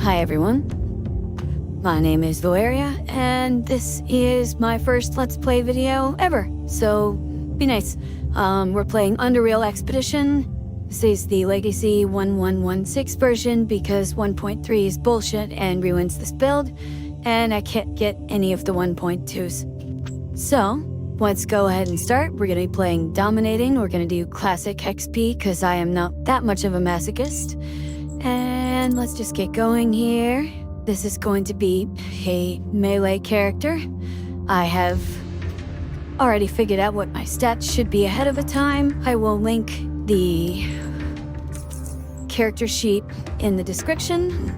Hi everyone, my name is Valeria, and this is my first Let's Play video ever, so be nice. We're playing Underrail Expedition. This is the Legacy 1116 version because 1.3 is bullshit and ruins this build, and I can't get any of the 1.2s. So, let's go ahead and start. We're gonna be playing Dominating. We're gonna do Classic XP because I am not that much of a masochist. And let's just get going here. This is going to be a melee character. I have already figured out what my stats should be ahead of a time. I will link the character sheet in the description.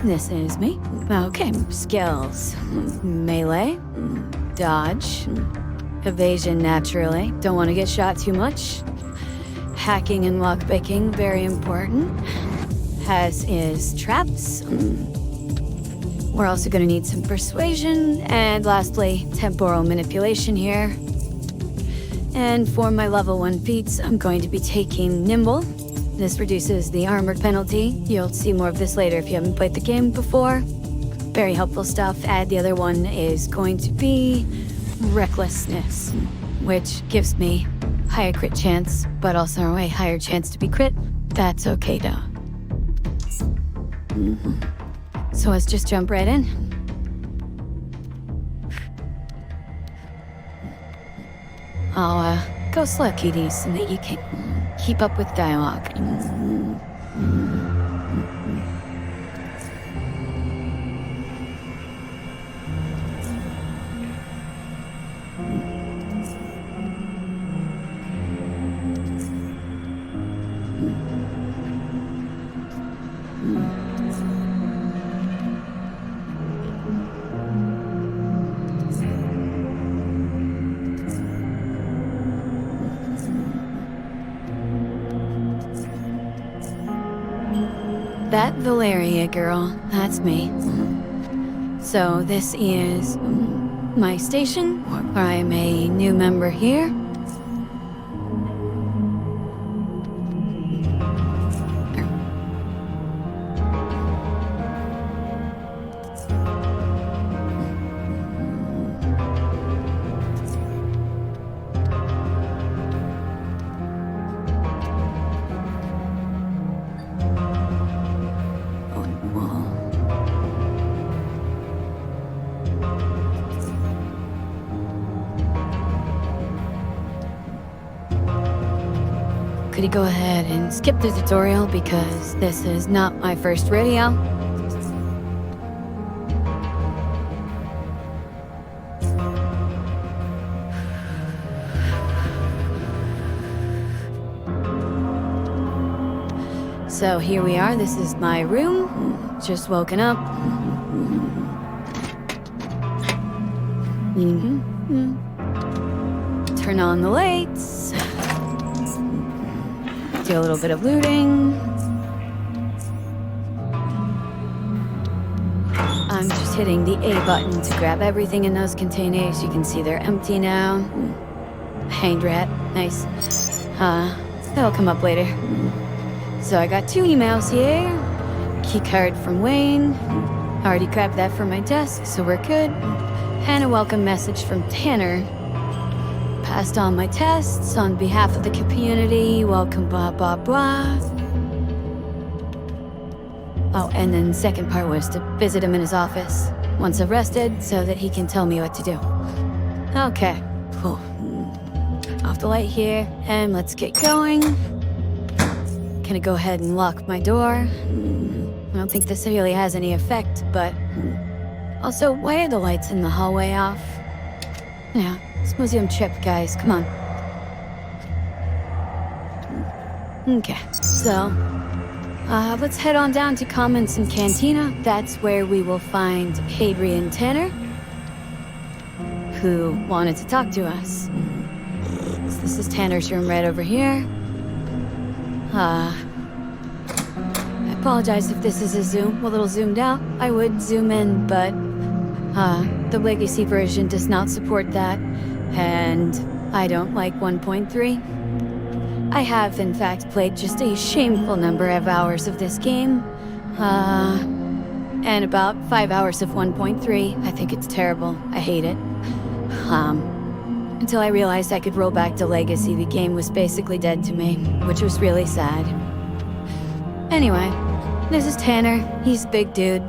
This is me. Okay, skills. Melee, dodge, evasion naturally. Don't want to get shot too much. Hacking and lockpicking, very important. As is traps. We're also going to need some persuasion. And lastly, temporal manipulation here. And for my level 1 feats, I'm going to be taking Nimble. This reduces the armor penalty. You'll see more of this later if you haven't played the game before. Very helpful stuff. And the other one is going to be Recklessness, which gives me higher crit chance, but also a higher chance to be crit. That's okay though. So let's just jump right in. I'll go slow, kiddies, so that you can keep up with dialogue. That Valeria girl, that's me. So this is my station, where I am a new member here. Could you go ahead and skip the tutorial because this is not my first rodeo? So here we are, this is my room. Just woken up. Turn on the lights. Do a little bit of looting. I'm just hitting the A button to grab everything in those containers. You can see they're empty now. Hanged rat, nice. That'll come up later. So I got 2 emails here. Keycard from Wayne. Already grabbed that from my desk, so we're good. And a welcome message from Tanner. Passed on my tests on behalf of the community. Welcome, blah, blah, blah. Oh, and then the second part was to visit him in his office once arrested so that he can tell me what to do. Okay, cool. Off the light here, and let's get going. Gonna go ahead and lock my door. I don't think this really has any effect, but... Also, why are the lights in the hallway off? Yeah. It's museum trip, guys. Come on. Okay, so let's head on down to Commons and Cantina. That's where we will find Adrian Tanner, who wanted to talk to us. So this is Tanner's room right over here. I apologize if this is a little zoomed out. I would zoom in, but The legacy version does not support that, and I don't like 1.3. I have, in fact, played just a shameful number of hours of this game, and about 5 hours of 1.3. I think it's terrible. I hate it. Until I realized I could roll back to Legacy, the game was basically dead to me, which was really sad. Anyway, this is Tanner. He's a big dude.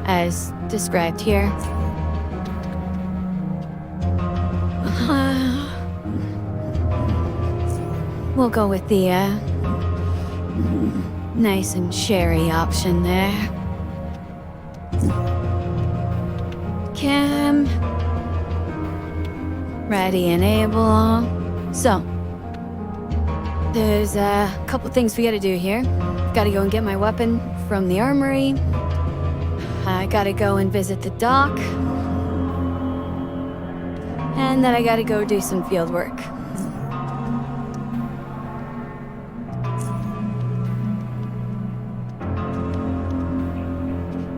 As described here. We'll go with the, nice and cherry option there. Cam. Ready and able. So, there's a couple things we gotta do here. Gotta go and get my weapon from the armory. I gotta go and visit the dock. And then I gotta go do some field work.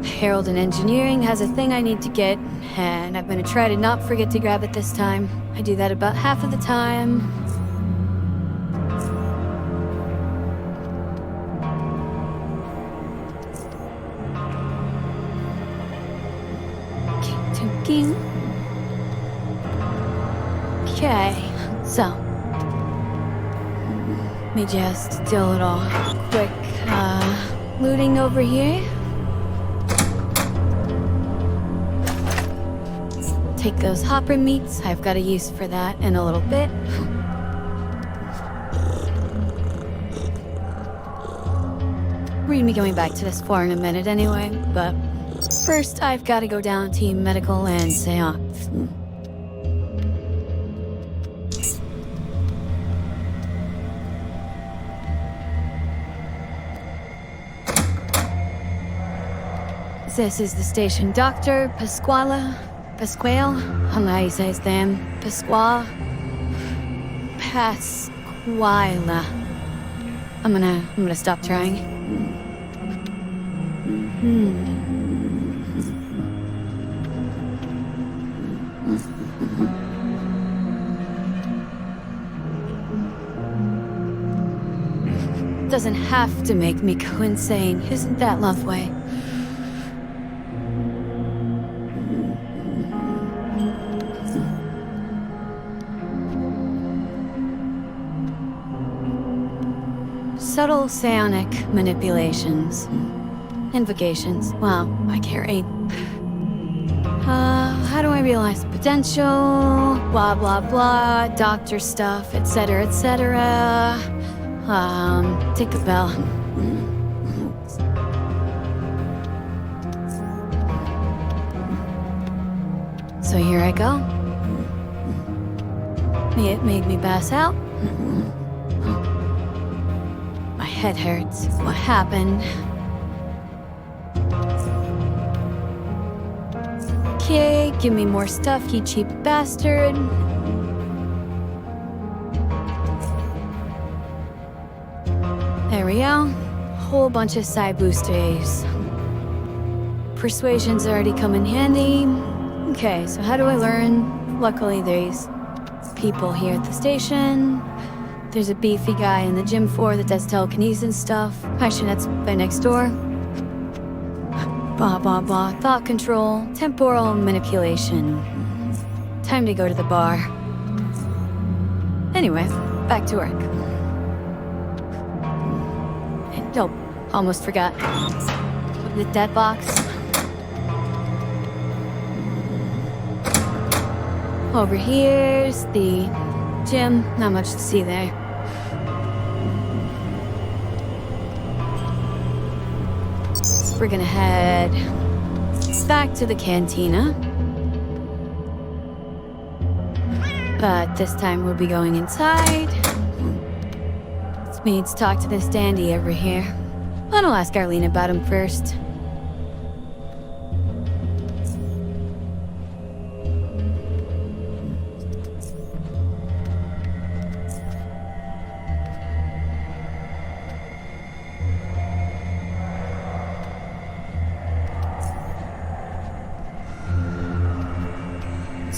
Herald and Engineering has a thing I need to get, and I'm gonna try to not forget to grab it this time. I do that about half of the time. Okay, so let me just do a little quick looting over here. Take those hopper meats. I've got a use for that in a little bit. We're gonna be going back to this floor in a minute anyway, but first I've got to go down to medical and smaht. This is the station doctor, Pasquale. I don't know how you say his name. Pasquale. I'm gonna stop trying. Doesn't have to make me go insane, isn't that lovely? Subtle psionic manipulations. Invocations. Wow, I can't read. How do I realize the potential? Blah, blah, blah. Doctor stuff, etc., etc. Take a bell. So here I go. It made me pass out. My head hurts. What happened? Okay, give me more stuff, you cheap bastard. There we go. Whole bunch of psi boosters. Persuasion's already come in handy. Okay, so how do I learn? Luckily, there's people here at the station. There's a beefy guy in the gym floor that does telekinesis stuff. Actually, that's by next door. Blah, blah, blah. Thought control. Temporal manipulation. Time to go to the bar. Anyway, back to work. Oh, almost forgot. The dead box. Over here's the gym. Not much to see there. We're gonna head back to the cantina. But this time we'll be going inside. Let's means talk to this dandy over here. But I'll ask Arlene about him first.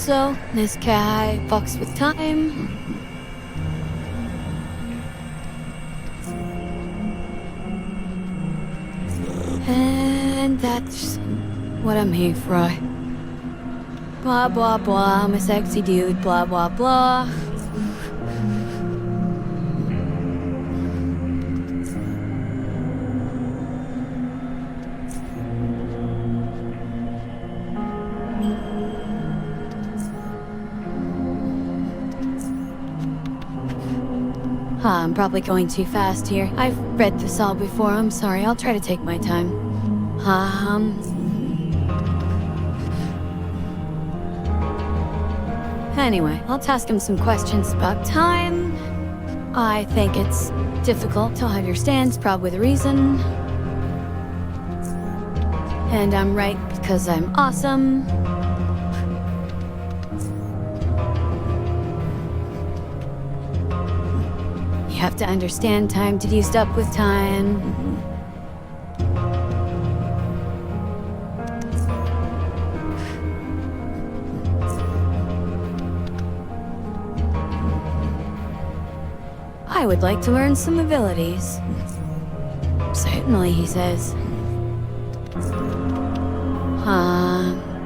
So, this guy fucks with time. And that's what I'm here for. Blah, blah, blah, I'm a sexy dude, blah, blah, blah. I'm probably going too fast here. I've read this all before, I'm sorry, I'll try to take my time. Anyway, I'll ask him some questions about time. I think it's difficult to understand, probably the reason. And I'm right because I'm awesome. You have to understand time to use up with time. I would like to learn some abilities. Certainly, he says.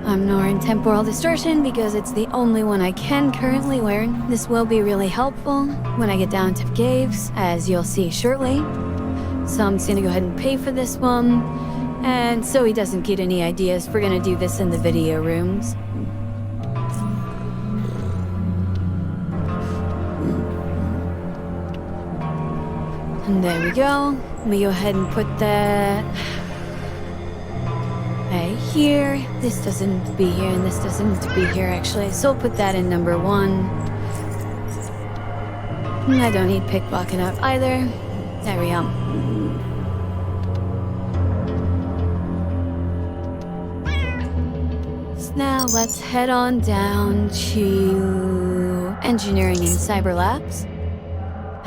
I'm ignoring temporal distortion because it's the only one I can currently learn. This will be really helpful when I get down to caves, as you'll see shortly. So I'm just gonna go ahead and pay for this one. And so he doesn't get any ideas, we're gonna do this in the video rooms. And there we go. Let me go ahead and put that right here. This doesn't be here, and this doesn't be here, actually. So I'll put that in number 1. And I don't need pickpocket up either. There we go. So now let's head on down to Engineering and Cyber Labs.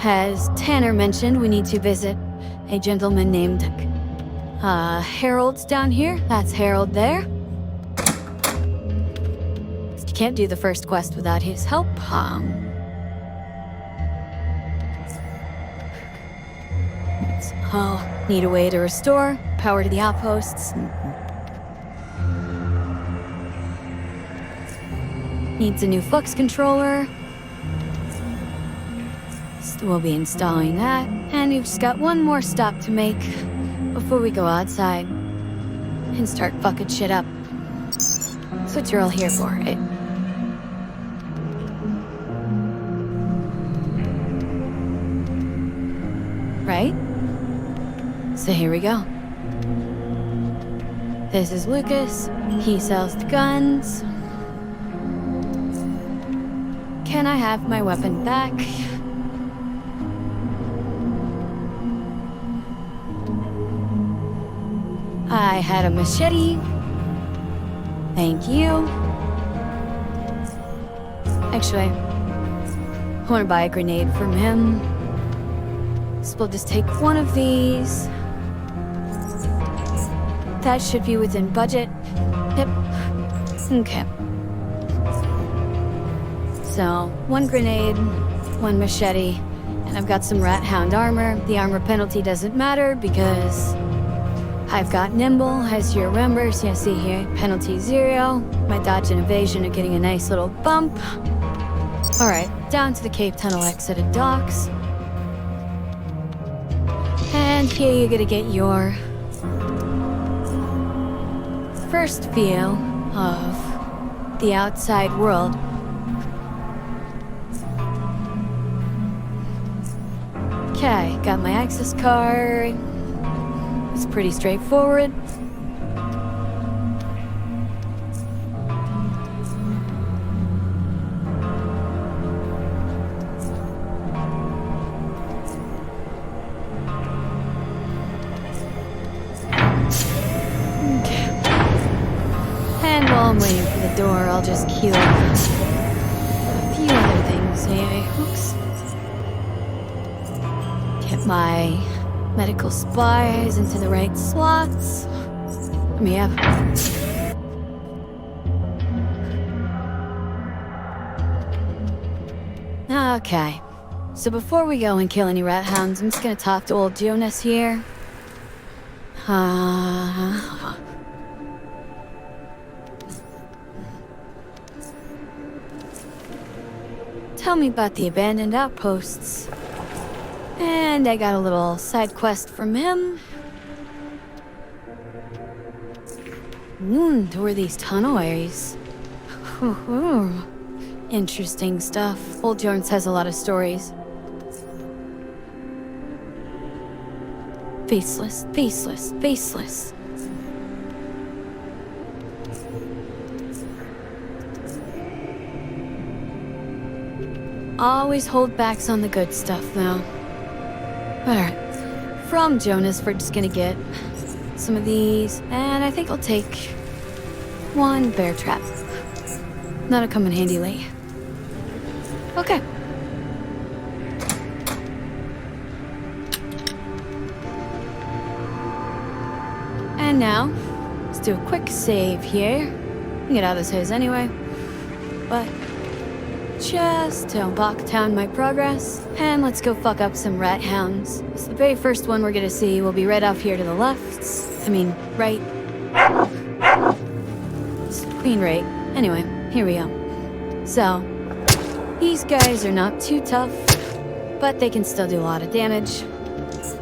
As Tanner mentioned, we need to visit a gentleman named Harold's down here. That's Harold there. You can't do the first quest without his help. Need a way to restore power to the outposts. Needs a new flux controller. So we'll be installing that. And we've just got one more stop to make before we go outside and start fucking shit up. That's what you're all here for, right? Right? So here we go. This is Lucas. He sells the guns. Can I have my weapon back? I had a machete. Thank you. Actually, I want to buy a grenade from him. So we'll just take one of these. That should be within budget. Yep. Okay. So, 1 grenade, 1 machete, and I've got some rat hound armor. The armor penalty doesn't matter because I've got nimble, as you remember, so you see here, penalty 0. My dodge and evasion are getting a nice little bump. Alright, down to the Cape Tunnel exit at docks. And here you're gonna get your first feel of the outside world. Okay, got my access card. It's pretty straightforward. Okay. And while I'm waiting for the door, I'll just queue up a few other things here. Oops. Get my medical supplies into the right slots. Let me have. Okay. So before we go and kill any rat hounds, I'm just gonna talk to old Jonas here. Tell me about the abandoned outposts. And I got a little side quest from him. Who are these tunneways? Interesting stuff. Old Jones has a lot of stories. Faceless, faceless, faceless. Always hold backs on the good stuff, though. Alright. From Jonas, we're just gonna get some of these, and I think I'll take one bear trap. That'll come in handy later. Okay. And now, let's do a quick save here. We can get out of this haze anyway. But just to bog down my progress, and let's go fuck up some rat hounds. So the very first one we're gonna see will be right off here to the left. Right. Queen right. Anyway, here we go. So, these guys are not too tough, but they can still do a lot of damage.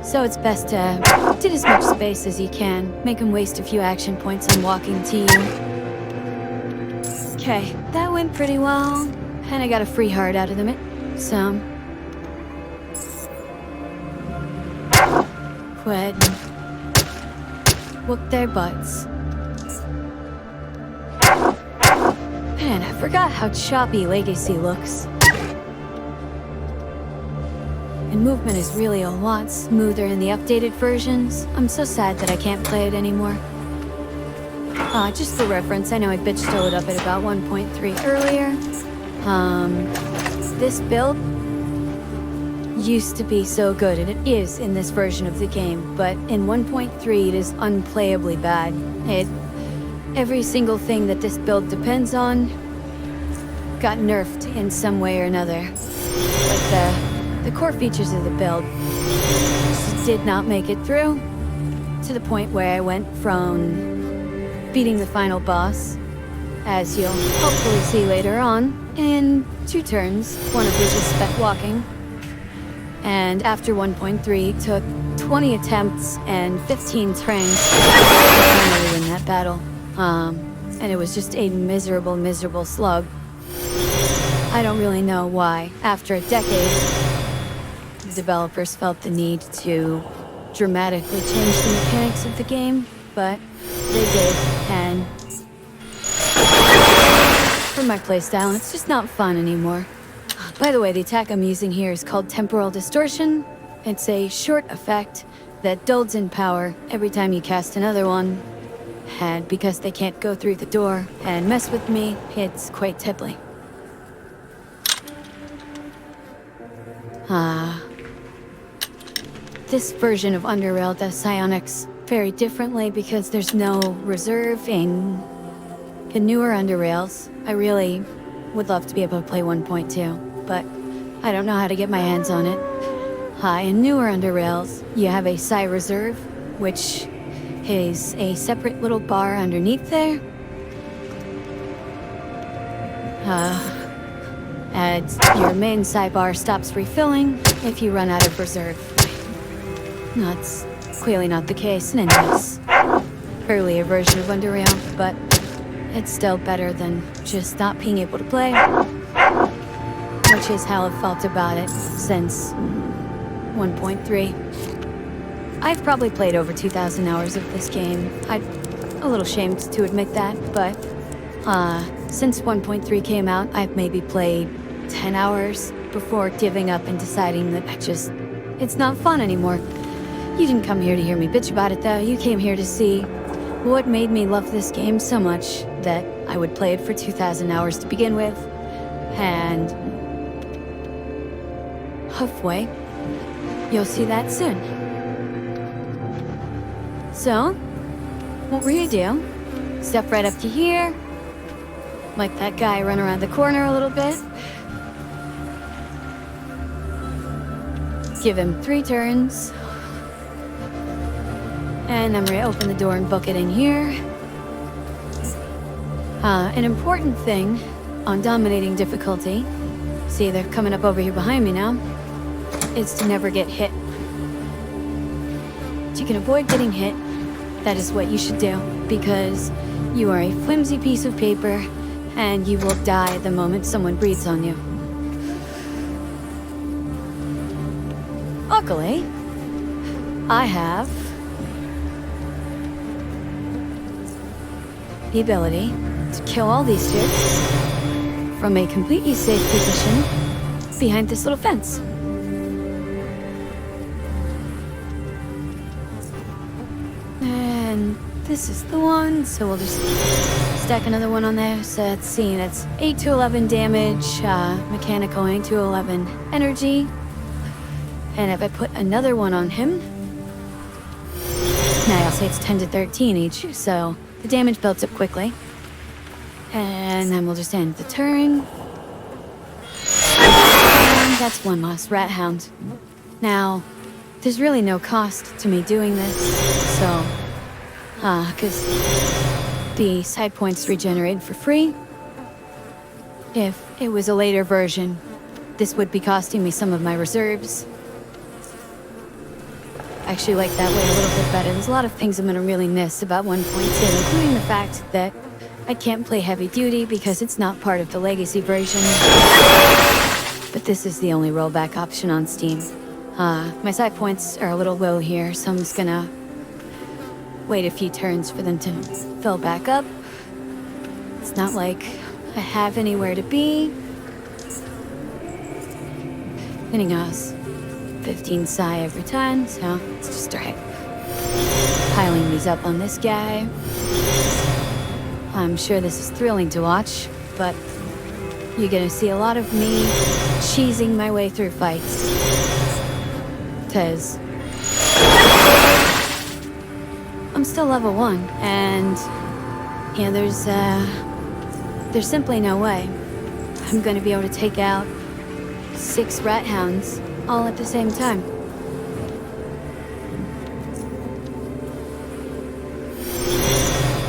So it's best to get as much space as you can. Make them waste a few action points on walking to you. Okay, that went pretty well. And I got a free heart out of them. So... quit. Whoop their butts. Man, I forgot how choppy Legacy looks. And movement is really a lot smoother in the updated versions. I'm so sad that I can't play it anymore. Just for reference, I know I bitch-stole it up at about 1.3 earlier. This build used to be so good, and it is in this version of the game, but in 1.3 it is unplayably bad. Every single thing that this build depends on got nerfed in some way or another. But the core features of the build just did not make it through, to the point where I went from beating the final boss, as you'll hopefully see later on, in 2 turns, one of which is spec walking. And after 1.3, took 20 attempts and 15 turns to finally win that battle. And it was just a miserable, miserable slug. I don't really know why. After a decade, the developers felt the need to dramatically change the mechanics of the game, but they did, and for my playstyle, it's just not fun anymore. By the way, the attack I'm using here is called Temporal Distortion. It's a short effect that builds in power every time you cast another one. And because they can't go through the door and mess with me, it's quite tipply. This version of Underrail does psionics very differently because there's no reserve in newer Underrails. I really would love to be able to play 1.2, but I don't know how to get my hands on it. In newer Underrails, you have a psi reserve, which is a separate little bar underneath there. And your main psi bar stops refilling if you run out of reserve. That's clearly not the case in this earlier version of Underrail, but it's still better than just not being able to play, which is how I've felt about it since 1.3. I've probably played over 2,000 hours of this game. I'm a little ashamed to admit that, but since 1.3 came out, I've maybe played 10 hours before giving up and deciding that it's not fun anymore. You didn't come here to hear me bitch about it, though. You came here to see what made me love this game so much that I would play it for 2,000 hours to begin with. And halfway, you'll see that soon. So, what we're gonna do, step right up to here, like that guy run around the corner a little bit. Give him 3 turns. And I'm gonna open the door and book it in here. An important thing on dominating difficulty, see they're coming up over here behind me now, is to never get hit. If you can avoid getting hit, that is what you should do, because you are a flimsy piece of paper and you will die the moment someone breathes on you. Luckily, I have the ability to kill all these jerks from a completely safe position behind this little fence. And this is the one, so we'll just stack another one on there. So let's see, that's 8 to 11 damage, mechanical 8 to 11 energy. And if I put another one on him, now I'll say it's 10 to 13 each, so the damage builds up quickly. And then we'll just end the turn. And that's one lost rat hound. Now, there's really no cost to me doing this, so, because the side points regenerate for free. If it was a later version, this would be costing me some of my reserves. I actually like that way a little bit better. There's a lot of things I'm gonna really miss about 1.2, including the fact that I can't play heavy duty because it's not part of the legacy version. But this is the only rollback option on Steam. My side points are a little low here, so I'm just gonna wait a few turns for them to fill back up. It's not like I have anywhere to be. Hitting us 15 psi every time, so let's just start piling these up on this guy. I'm sure this is thrilling to watch, but you're gonna see a lot of me cheesing my way through fights. 'Cause I'm still level 1, and yeah, there's simply no way I'm gonna be able to take out 6 rat hounds all at the same time.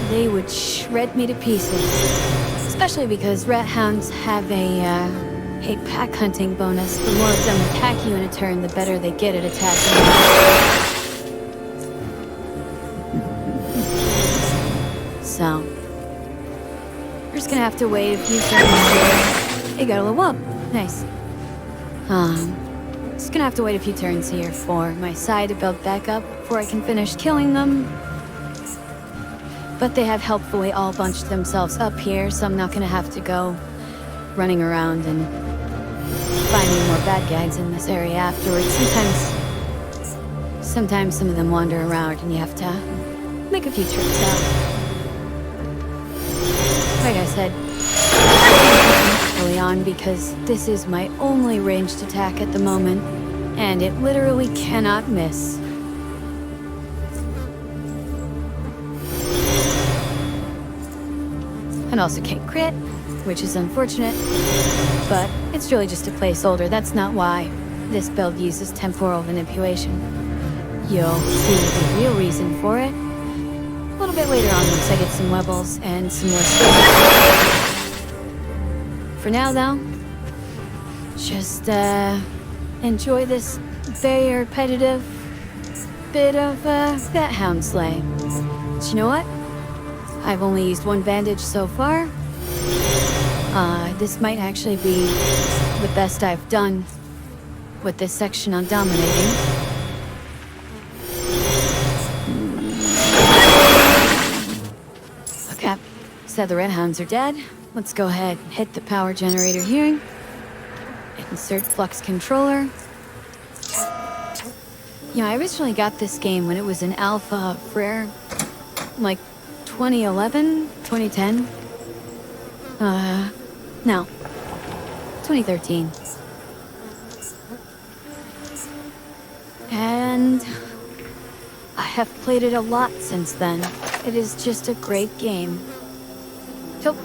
They would shred me to pieces, especially because rat hounds have a pack hunting bonus. The more of them attack you in a turn, the better they get at attacking. So, we're just gonna have to wait a few seconds here. Hey, got a level up. Nice. Just gonna have to wait a few turns here for my side to build back up before I can finish killing them. But they have helpfully all bunched themselves up here, so I'm not gonna have to go running around and finding more bad guys in this area afterwards. Sometimes some of them wander around and you have to make a few trips out. Like I said, early on, because this is my only ranged attack at the moment, and it literally cannot miss. And also can't crit, which is unfortunate, but it's really just a placeholder. That's not why this build uses temporal manipulation. You'll see the real reason for it a little bit later on once I get some webbles and some more skills. For now, though, just enjoy this very repetitive bit of rat hound slay. But you know what? I've only used one bandage so far. This might actually be the best I've done with this section on dominating. Okay, so the red hounds are dead. Let's go ahead and hit the power generator here. Insert flux controller. Yeah, I originally got this game when it was an alpha for like 2011, 2010. No, 2013. And I have played it a lot since then. It is just a great game. So,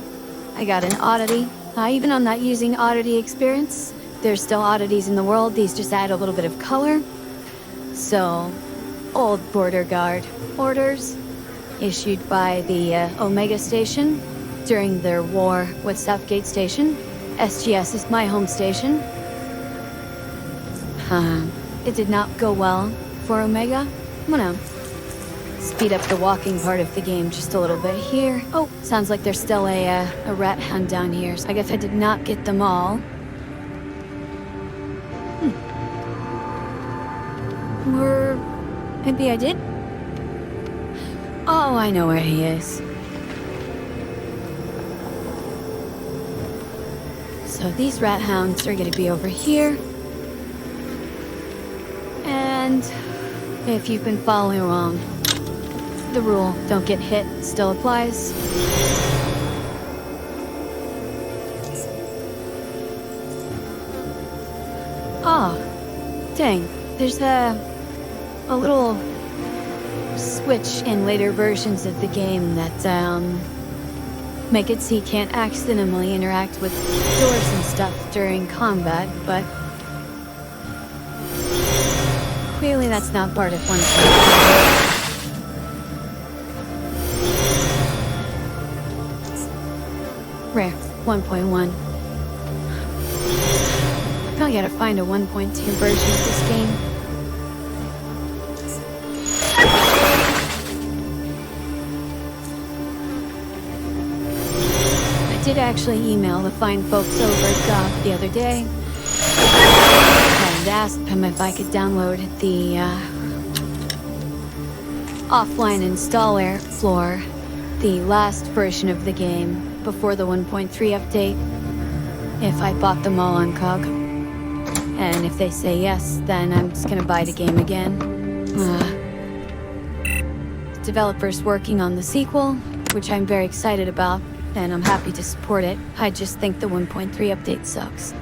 I got an oddity. Even I'm not using oddity experience. there's still oddities in the world, these just add a little bit of color. So, old border guard orders issued by the Omega Station during their war with Southgate Station. SGS is my home station. It did not go well for Omega. I'm gonna speed up the walking part of the game just a little bit here. Oh, sounds like there's still a rat hound down here, so I guess I did not get them all. Or maybe I did? Oh, I know where he is. So these rat hounds are gonna be over here. And if you've been following along, the rule, don't get hit, still applies. Oh, dang. There's a little switch in later versions of the game that, make it so you can't accidentally interact with doors and stuff during combat, but clearly that's not part of 1.3. Rare, 1.1. Probably gotta find a 1.2 version of this game. I did actually email the fine folks over at GOG the other day and asked them if I could download the offline installer for the last version of the game before the 1.3 update, if I bought them all on GOG. And if they say yes, then I'm just gonna buy the game again. The developer's working on the sequel, which I'm very excited about, and I'm happy to support it. I just think the 1.3 update sucks.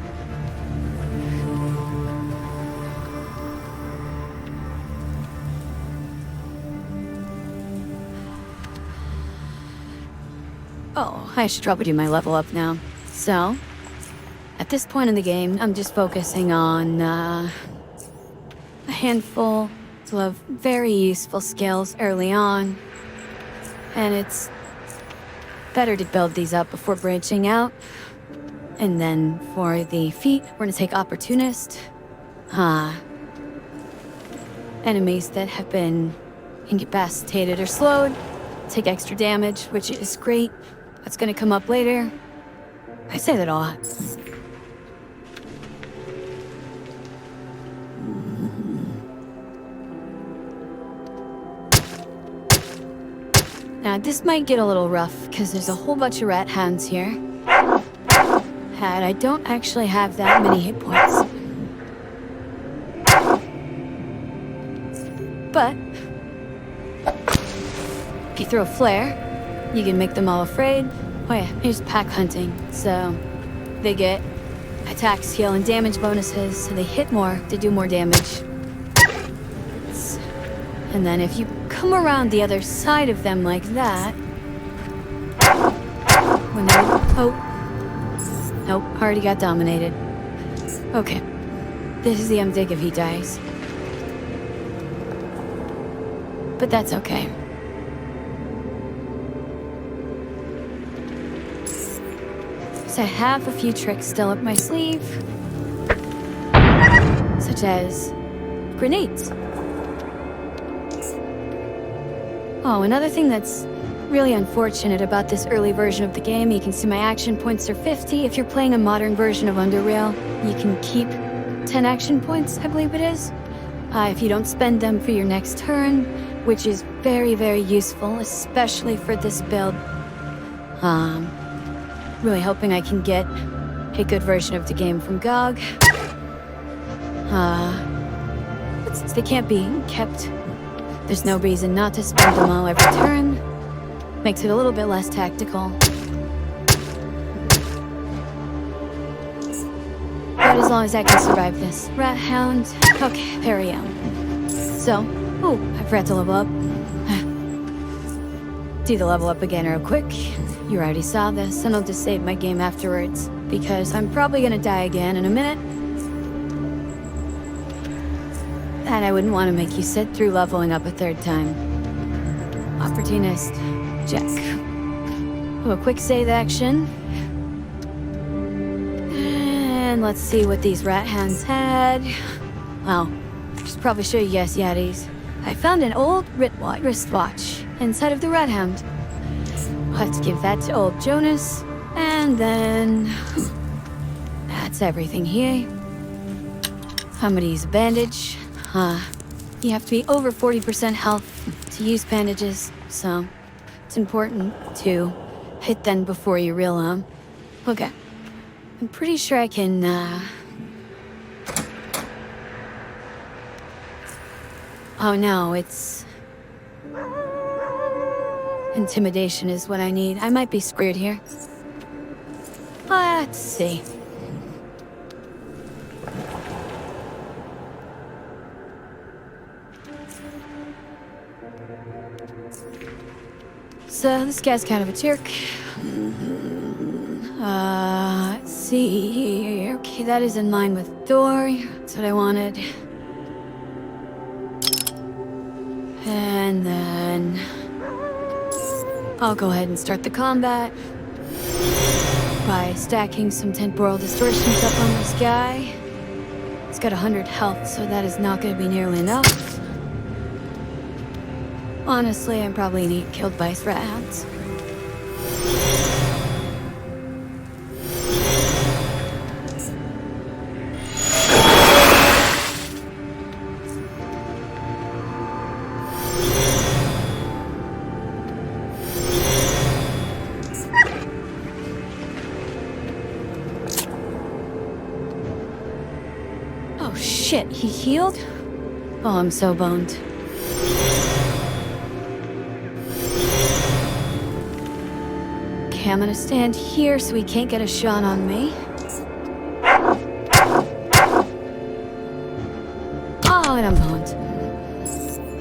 Oh, I should probably do my level up now. So, at this point in the game, I'm just focusing on a handful of very useful skills early on. And it's better to build these up before branching out. And then for the feat, we're gonna take Opportunist. Enemies that have been incapacitated or slowed take extra damage, which is great. That's gonna come up later. I say that a lot. Now, this might get a little rough, because there's a whole bunch of rat hounds here. And I don't actually have that many hit points. But if you throw a flare, you can make them all afraid. Oh yeah, here's pack hunting. So they get attacks, heal, and damage bonuses, so they hit more to do more damage. And then if you come around the other side of them like that, when they... Oh. Nope, already got dominated. Okay. This is the dig if he dies. But that's okay. So I have a few tricks still up my sleeve. Such as grenades. Oh, another thing that's really unfortunate about this early version of the game, you can see my action points are 50. If you're playing a modern version of Underrail, you can keep 10 action points, I believe it is. If you don't spend them for your next turn, which is very, very useful, especially for this build. Really hoping I can get a good version of the game from GOG. But since they can't be kept, there's no reason not to spend them all every turn. Makes it a little bit less tactical. But as long as I can survive this. Rat hound. Okay, there we go. So, oh, I forgot to level up. Do the level up again real quick. You already saw this, and I'll just save my game afterwards, because I'm probably gonna die again in a minute, And I wouldn't want to make you sit through leveling up a third time. Opportunist. Check. Oh, a quick save action. And let's see what these rat hands had. Well, I should probably show you guys Yaddies. I found an old wristwatch inside of the rat hound. Let's give that to old Jonas. And then... that's everything here. I'm gonna use a bandage. You have to be over 40% health to use bandages, so it's important to hit them before you reel them. Okay. I'm pretty sure I can, oh no, it's... intimidation is what I need. I might be screwed here. Let's see. So, this guy's kind of a jerk. Let's see here. Okay, that is in line with door. That's what I wanted. And then... I'll go ahead and start the combat by stacking some temporal distortions up on this guy. He's got 100 health, so that is not going to be nearly enough. Honestly, I'm probably gonna get killed by rat hounds. Oh shit, he healed? Oh, I'm so boned. I'm gonna stand here so he can't get a shot on me. Oh, and I'm boned.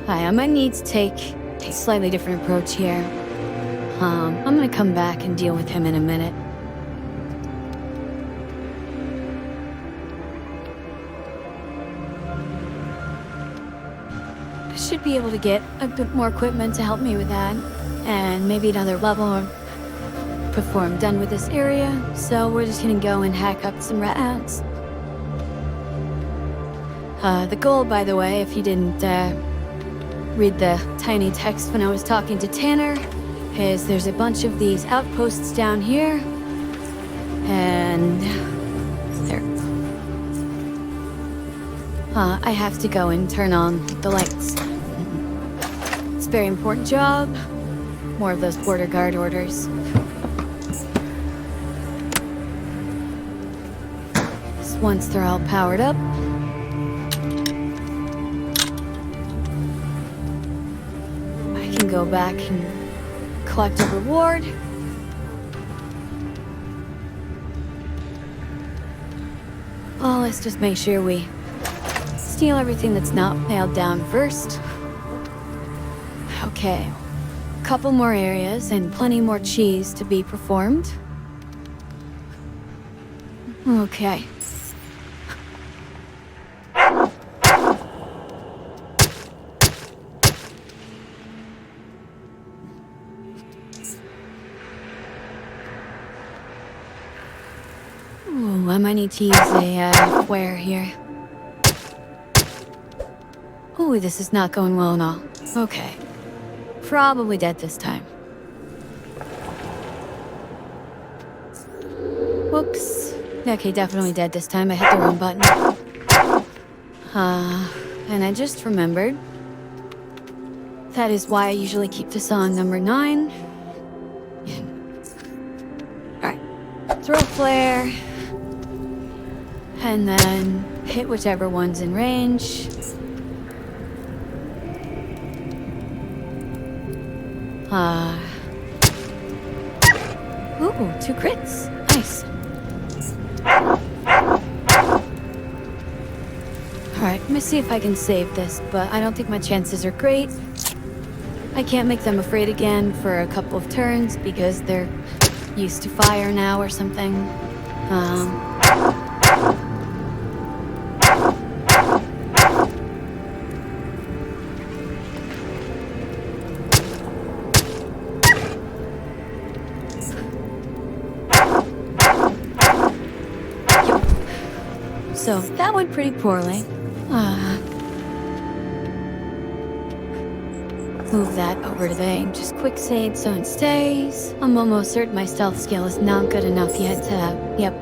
Hi, I might need to take a slightly different approach here. I'm gonna come back and deal with him in a minute. I should be able to get a bit more equipment to help me with that. And maybe another level or before I'm done with this area, so we're just gonna go and hack up some rat hounds. The goal, by the way, if you didn't read the tiny text when I was talking to Tanner, is there's a bunch of these outposts down here, and there. I have to go and turn on the lights. It's a very important job. More of those border guard orders. Once they're all powered up, I can go back and collect a reward. Well, let's just make sure we steal everything that's not nailed down first. Okay, a couple more areas and plenty more cheese to be performed. Okay. Ooh, I might need to use a flare here. Ooh, this is not going well at all. Okay. Probably dead this time. Whoops. Okay, definitely dead this time. I hit the wrong button. And I just remembered. That is why I usually keep this on number 9. Alright. Throw a flare. And then hit whichever one's in range. Ooh, 2 crits. Nice. Alright, let me see if I can save this, but I don't think my chances are great. I can't make them afraid again for a couple of turns because they're used to fire now or something. So that went pretty poorly. Move that over to the just quick save so it stays. I'm almost certain my stealth skill is not good enough yet to... Yep.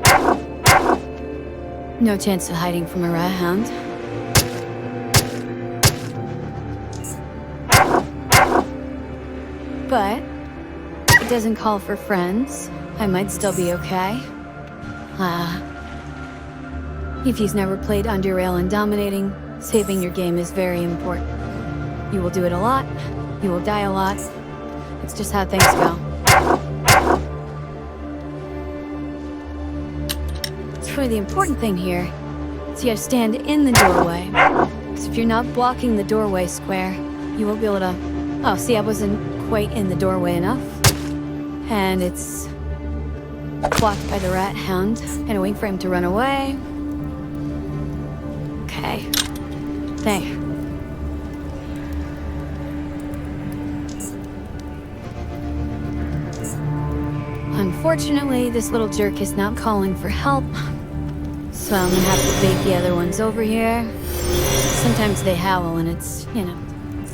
No chance of hiding from a rat hound. But it doesn't call for friends. I might still be okay. If he's never played Underrail and dominating, saving your game is very important. You will do it a lot, you will die a lot. It's just how things go. So the important thing here is you gotta stand in the doorway. Because if you're not blocking the doorway square, you won't be able to... Oh, see, I wasn't quite in the doorway enough. And it's blocked by the rat hound. And wait for him to run away. Okay. There. Unfortunately, this little jerk is not calling for help. So I'm gonna have to bait the other ones over here. Sometimes they howl and it's, you know,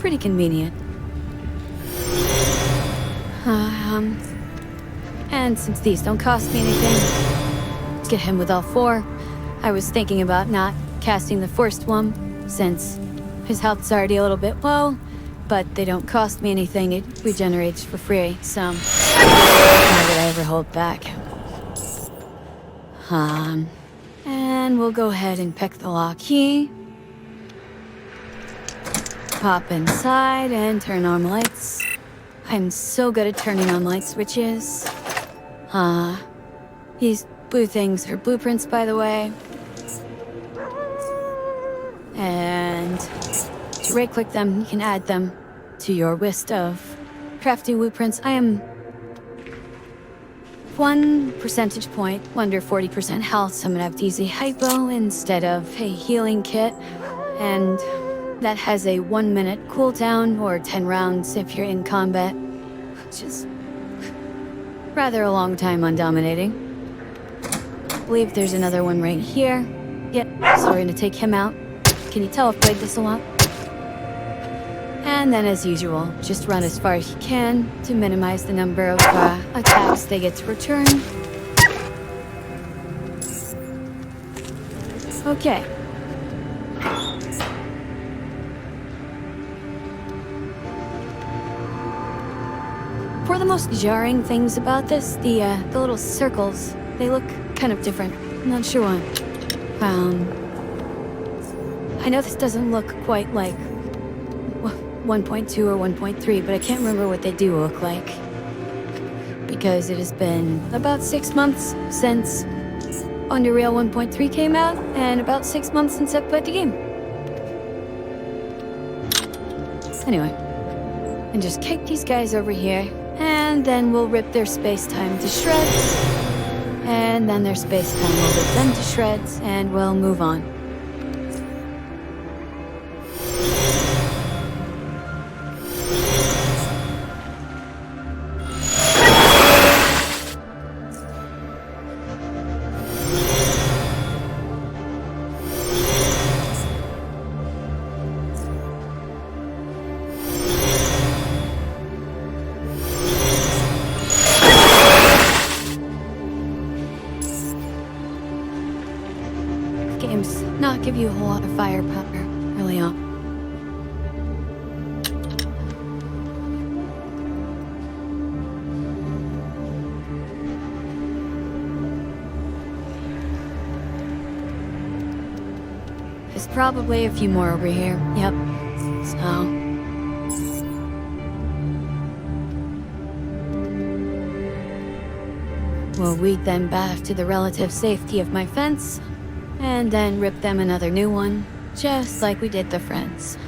pretty convenient. And since these don't cost me anything, let's get him with all four. I was thinking about not casting the first one, since his health's already a little bit low, but they don't cost me anything, it regenerates for free, so... How did I ever hold back? And we'll go ahead and pick the lock key. Pop inside and turn on lights. I'm so good at turning on light switches. These blue things are blueprints, by the way. And to right-click them, you can add them to your list of crafting blueprints. I am 1 percentage point under 40% health, so I'm gonna have to use a hypo instead of a healing kit. And that has a 1-minute cooldown, or 10 rounds if you're in combat, which is rather a long time on dominating. I believe there's another one right here. Yep, so we're gonna take him out. Can you tell I've played this a lot? And then, as usual, just run as far as you can to minimize the number of attacks they get to return. Okay. For the most jarring things about this, the little circles, they look kind of different. I'm not sure why. I know this doesn't look quite like 1.2 or 1.3, but I can't remember what they do look like. Because it has been about 6 months since Underrail 1.3 came out, and about 6 months since I've played the game. Anyway, and just kick these guys over here, and then we'll rip their space-time to shreds, and then their space-time will rip them to shreds, and we'll move on. Games not give you a whole lot of firepower early on. There's probably a few more over here. Yep. So... we'll weed them back to the relative safety of my fence, and then rip them another new one, just like we did the friends.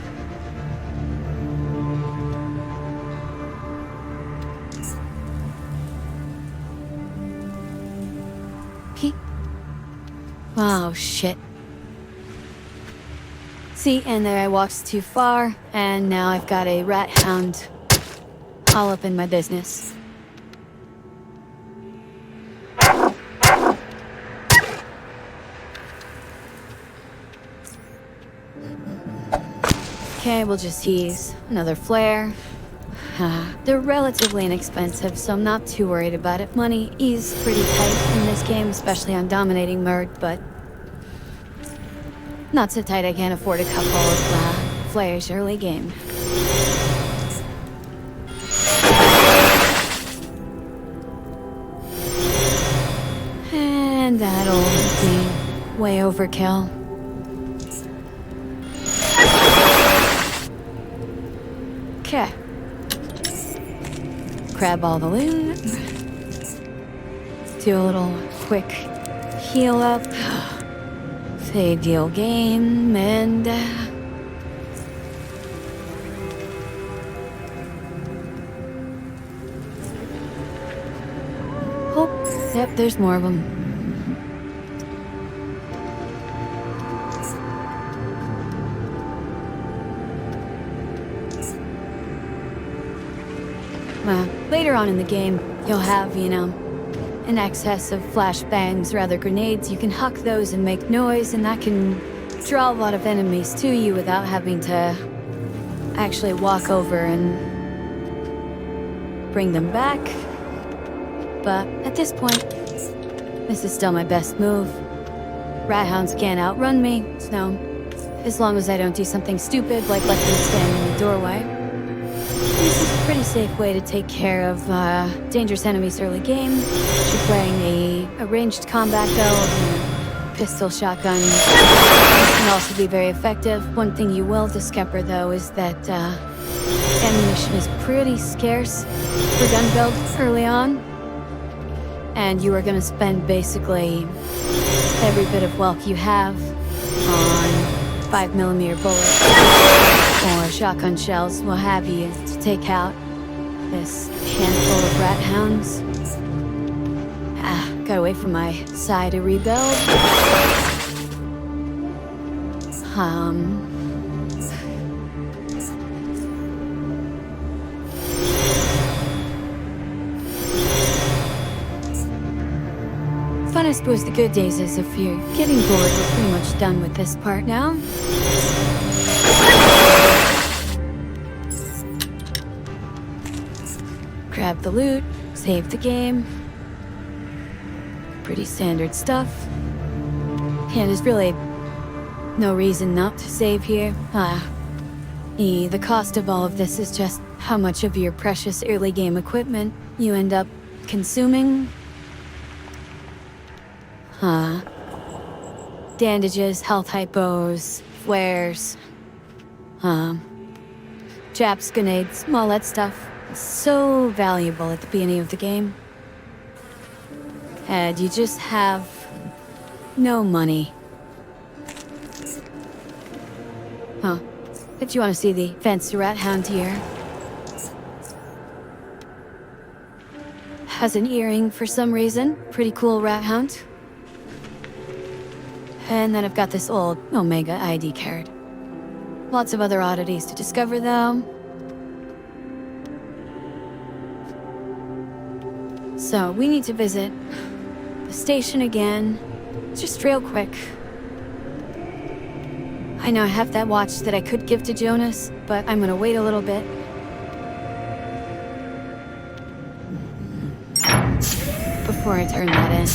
Oh, shit. See, and there I walked too far, and now I've got a rat hound all up in my business. Okay, we'll just use another flare. They're relatively inexpensive, so I'm not too worried about it. Money is pretty tight in this game, especially on dominating mode, but not so tight I can't afford a couple of flares early game. And that'll be way overkill. Okay. Grab all the loot. Do a little quick heal up. Save deal game, and oh, yep, there's more of them. Later on in the game, you'll have, an excess of flashbangs or other grenades. You can huck those and make noise, and that can draw a lot of enemies to you without having to actually walk over and bring them back. But at this point, this is still my best move. Rat hounds can't outrun me, so as long as I don't do something stupid like let them stand in the doorway. This is a pretty safe way to take care of dangerous enemies early game. If you're playing a ranged combat though, pistol shotgun can also be very effective. One thing you will discover though is that ammunition is pretty scarce for gun builds early on. And you are going to spend basically every bit of wealth you have on 5mm bullets or shotgun shells, what have you, to take out this handful of rat hounds. Gotta wait for my side to rebuild. But I suppose the good days is if you're getting bored, we're pretty much done with this part now. Grab the loot, save the game. Pretty standard stuff. Yeah, there's really no reason not to save here. The cost of all of this is just how much of your precious early game equipment you end up consuming. Bandages, health hypos, flares, chaps, grenades, all that stuff. It's so valuable at the beginning of the game. And you just have no money. If you want to see the fancy rat hound here. Has an earring for some reason. Pretty cool rat hound. And then I've got this old Omega ID card. Lots of other oddities to discover, though. So, we need to visit the station again. Just real quick. I know I have that watch that I could give to Jonas, but I'm gonna wait a little bit. Before I turn that in.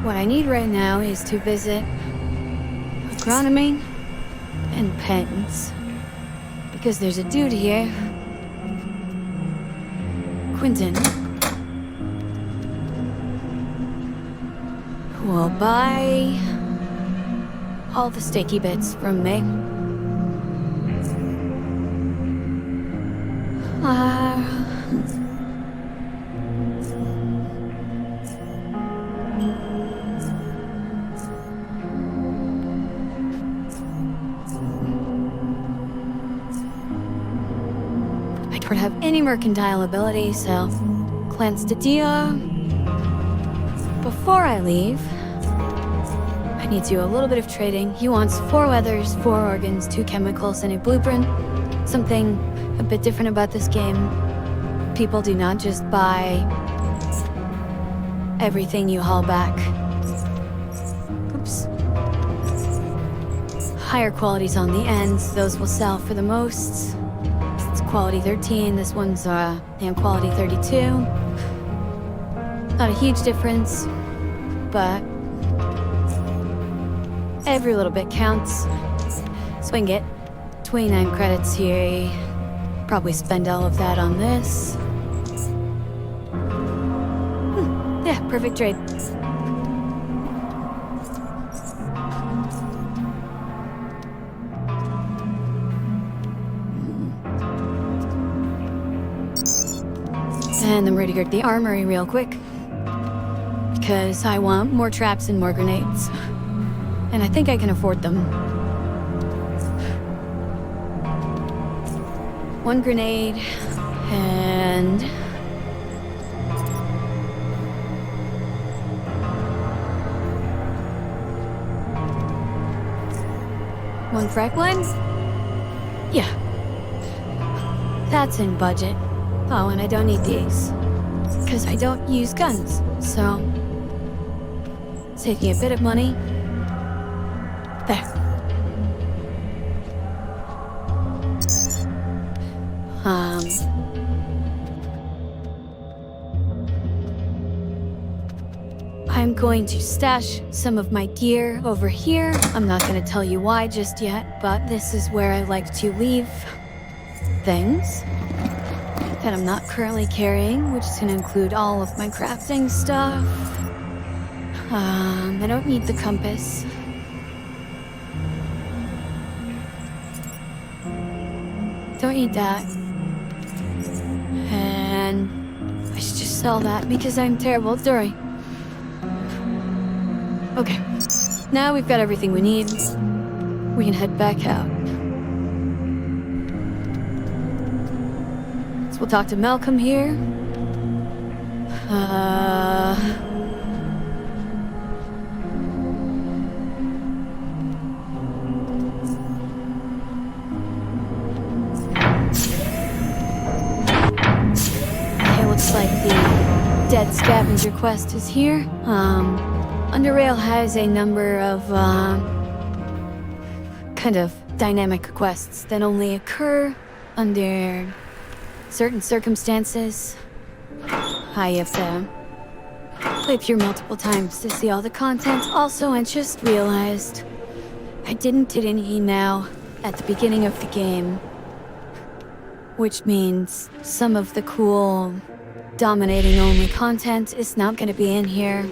What I need right now is to visit agronomy and patents. Because there's a dude here, Quentin, who will buy all the sticky bits from me. I don't have any mercantile ability, so cleanse the deal. Before I leave, I need to do a little bit of trading. He wants 4 weathers, 4 organs, 2 chemicals, and a blueprint. Something a bit different about this game. People do not just buy everything you haul back shapes. Higher qualities on the ends, those will sell for the most. It's quality 13, this one's quality 32. Not a huge difference, but every little bit counts. So I can get 29 credits here. Probably spend all of that on this. Yeah, perfect trade. And I'm ready to get the armory real quick. Because I want more traps and more grenades. And I think I can afford them. One grenade, and... one frag lens? Yeah. That's in budget. Oh, and I don't need these. Because I don't use guns, so... taking a bit of money. There. I'm going to stash some of my gear over here. I'm not going to tell you why just yet, but this is where I like to leave things that I'm not currently carrying, which is going to include all of my crafting stuff. I don't need the compass. Don't need that. And I should just sell that because I'm terrible at story. Okay, now we've got everything we need. We can head back out. So we'll talk to Malcolm here. Okay, looks like the dead scavenger quest is here. Underrail has a number of, kind of dynamic quests that only occur under certain circumstances. I have to play through multiple times to see all the content. Also, I just realized I didn't get an email at the beginning of the game, which means some of the cool dominating only content is not going to be in here.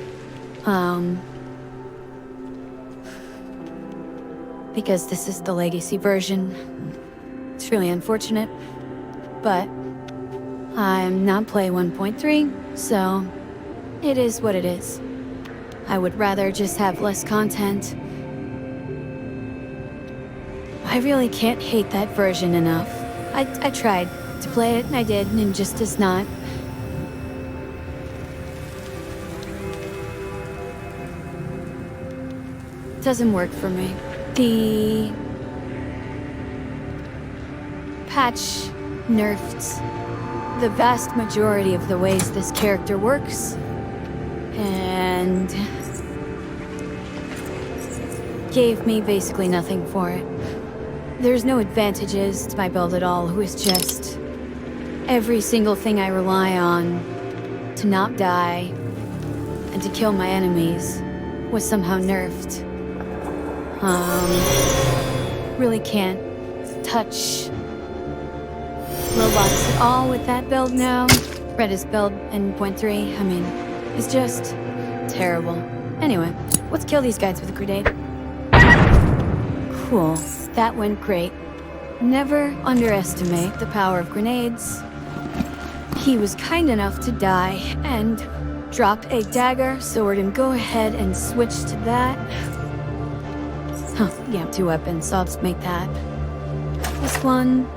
Because this is the legacy version. It's really unfortunate, but I'm not playing 1.3, so it is what it is. I would rather just have less content. I really can't hate that version enough. I tried to play it, and I did, and it just does not. Doesn't work for me. The patch nerfed the vast majority of the ways this character works, and gave me basically nothing for it. There's no advantages to my build at all, who is just every single thing I rely on to not die and to kill my enemies was somehow nerfed. Really can't touch robots at all with that build now. Redis build in 0.3, I mean, it's just terrible. Anyway, let's kill these guys with a grenade. Cool, that went great. Never underestimate the power of grenades. He was kind enough to die and dropped a dagger, so we're gonna go ahead and switch to that. Huh, yeah, 2 weapons, so I'll just make that. This one,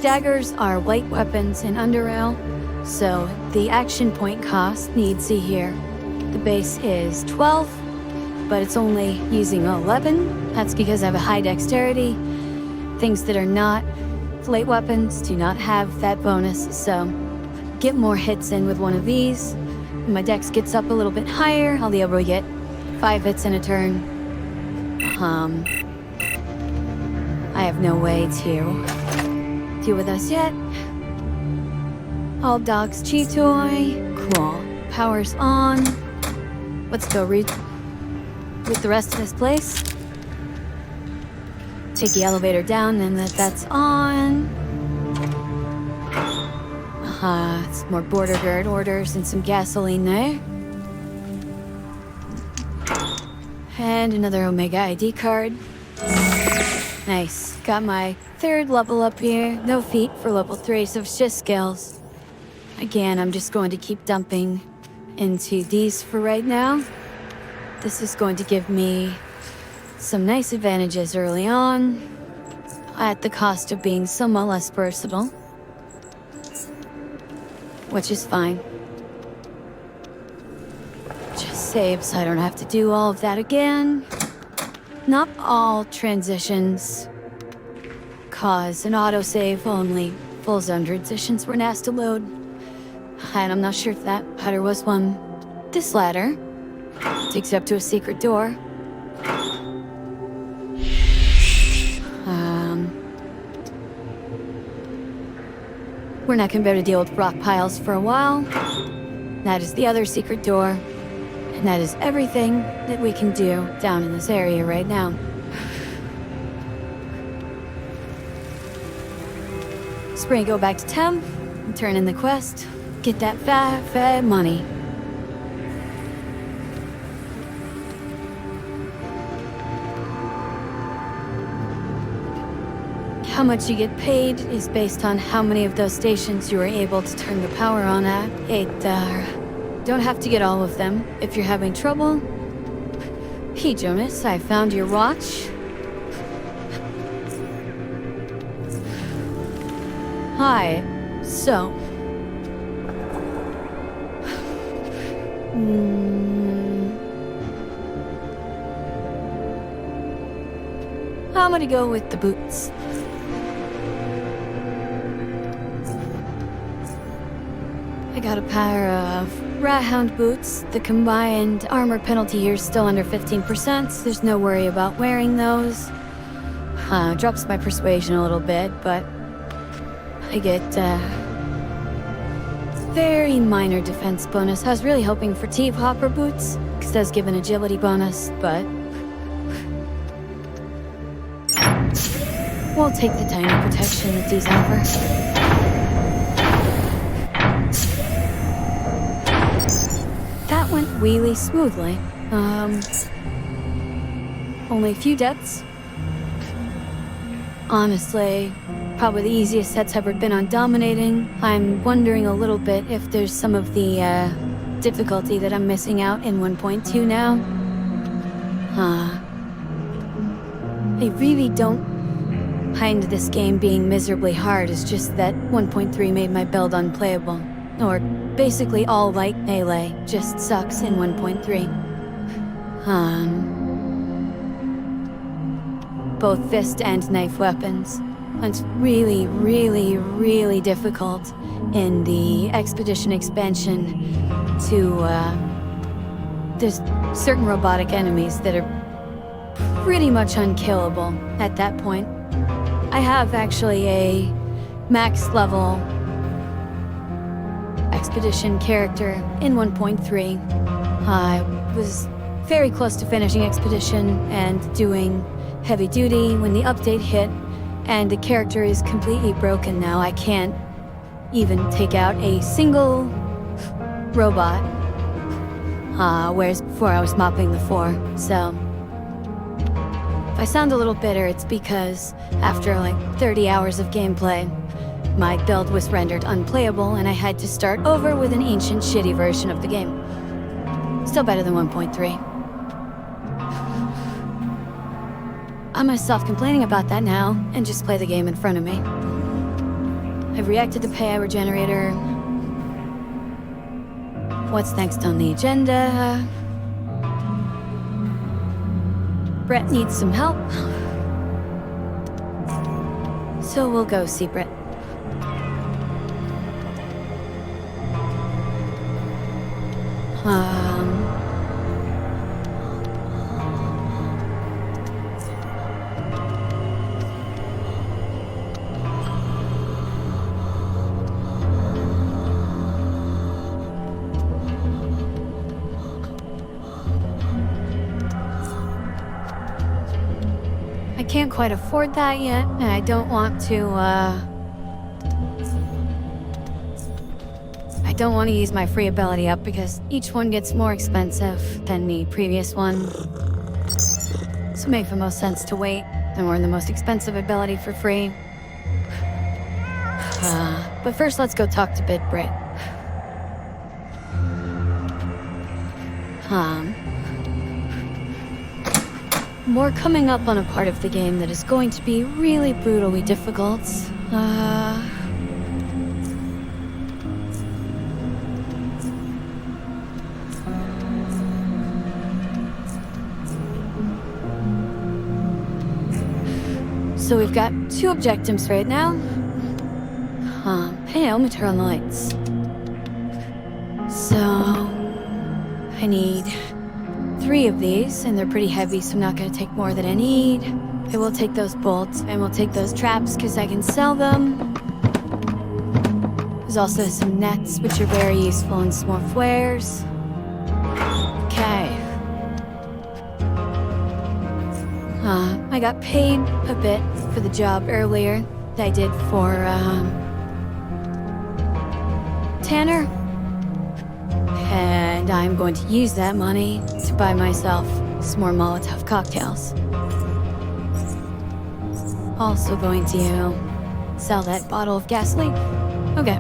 daggers are light weapons in Underrail, so the action point cost, need see here. The base is 12, but it's only using 11. That's because I have a high dexterity. Things that are not light weapons do not have that bonus, so get more hits in with one of these. When my dex gets up a little bit higher, I'll be able to get 5 hits in a turn. I have no way to deal with us yet. All dogs Cheetoy. Cool. Power's on. Let's go read with the rest of this place. Take the elevator down and that's on. It's more border guard orders and some gasoline there. And another Omega ID card. Nice. Got my 3rd level up here. No feat for level 3, so it's just skills. Again, I'm just going to keep dumping into these for right now. This is going to give me some nice advantages early on, at the cost of being somewhat less versatile. Which is fine. Just save so I don't have to do all of that again. Not all transitions cause an autosave, only full zone transitions were asked to load. And I'm not sure if that ladder was one. This ladder takes you up to a secret door. We're not gonna be able to deal with rock piles for a while. That is the other secret door. And that is everything that we can do down in this area right now. Spring, go back to town, and turn in the quest. Get that fat money. How much you get paid is based on how many of those stations you were able to turn the power on at. Don't have to get all of them. If you're having trouble... Hey, Jonas, I found your watch. Hi. So... I'm gonna go with the boots. I got a pair of Rat-Hound boots. The combined armor penalty here is still under 15%, so there's no worry about wearing those. Drops my persuasion a little bit, but I get very minor defense bonus. I was really hoping for T-Hopper boots, because those give an agility bonus, but we'll take the tiny protection that these offer. That went really smoothly. Only a few deaths. Honestly, probably the easiest set's ever been on dominating. I'm wondering a little bit if there's some of the difficulty that I'm missing out in 1.2 now. I really don't mind this game being miserably hard. It's just that 1.3 made my build unplayable. Or basically all light melee just sucks in 1.3. Both fist and knife weapons. It's really, really, really difficult in the Expedition expansion to, there's certain robotic enemies that are pretty much unkillable at that point. I have actually a max level Expedition character in 1.3. I was very close to finishing Expedition and doing heavy duty when the update hit, and the character is completely broken now. I can't even take out a single robot, whereas before I was mopping the floor. So if I sound a little bitter, it's because after like 30 hours of gameplay, my build was rendered unplayable and I had to start over with an ancient, shitty version of the game. Still better than 1.3. I'm gonna stop complaining about that now and just play the game in front of me. I've reacted to pay regenerator. What's next on the agenda? Brett needs some help. So we'll go see Brett. I can't quite afford that yet, and I don't want to, I don't want to use my free ability up because each one gets more expensive than the previous one. So it makes the most sense to wait and learn the most expensive ability for free. But first let's go talk to Bit Brit. We're coming up on a part of the game that is going to be really brutally difficult. So we've got 2 objectives right now. Hey, let me turn on the lights. So I need 3 of these, and they're pretty heavy, so I'm not gonna take more than I need. I will take those bolts, and we'll take those traps, because I can sell them. There's also some nets, which are very useful, and some more flares. Okay. I got paid a bit for the job earlier that I did for, Tanner. And I'm going to use that money to buy myself some more Molotov cocktails. Also going to sell that bottle of gasoline. Okay.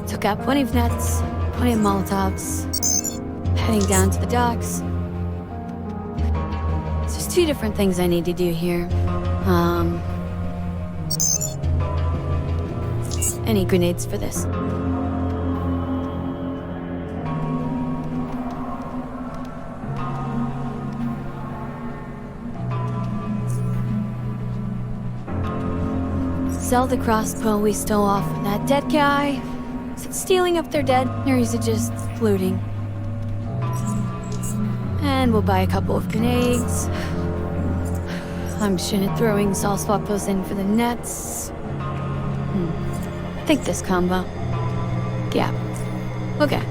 Took out plenty of nets, plenty of Molotovs. Heading down to the docks. There's 2 different things I need to do here. I need grenades for this. Sell the crossbow we stole off from that dead guy. Is it stealing if they're dead, or is it just looting? And we'll buy a couple of grenades. Function at throwing, so I'll swap those in for the nets. I think this combo. Yeah. Okay.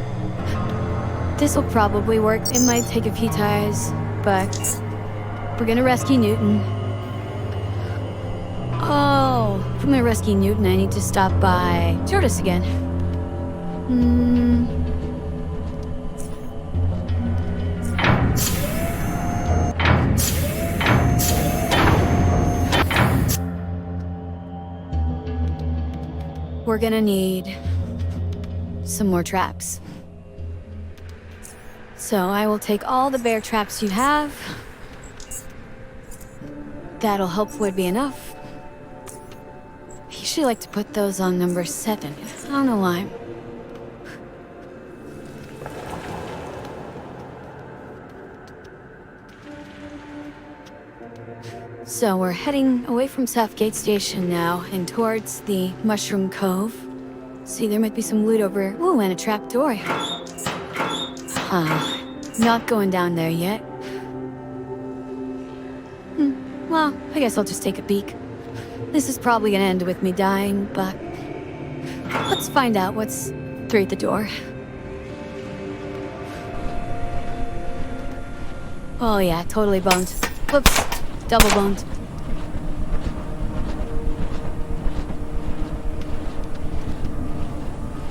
This'll probably work. It might take a few tries, but we're gonna rescue Newton. Oh, if I'm gonna rescue Newton, I need to stop by Jordas again. We're gonna need some more traps. So I will take all the bear traps you have. That'll hopefully be enough. I usually like to put those on number 7. I don't know why. So we're heading away from Southgate Station now and towards the Mushroom Cove. See, there might be some loot over. Ooh, and a trap door. Not going down there yet. Well, I guess I'll just take a peek. This is probably gonna end with me dying, but let's find out what's through the door. Oh yeah, totally boned. Whoops, double boned.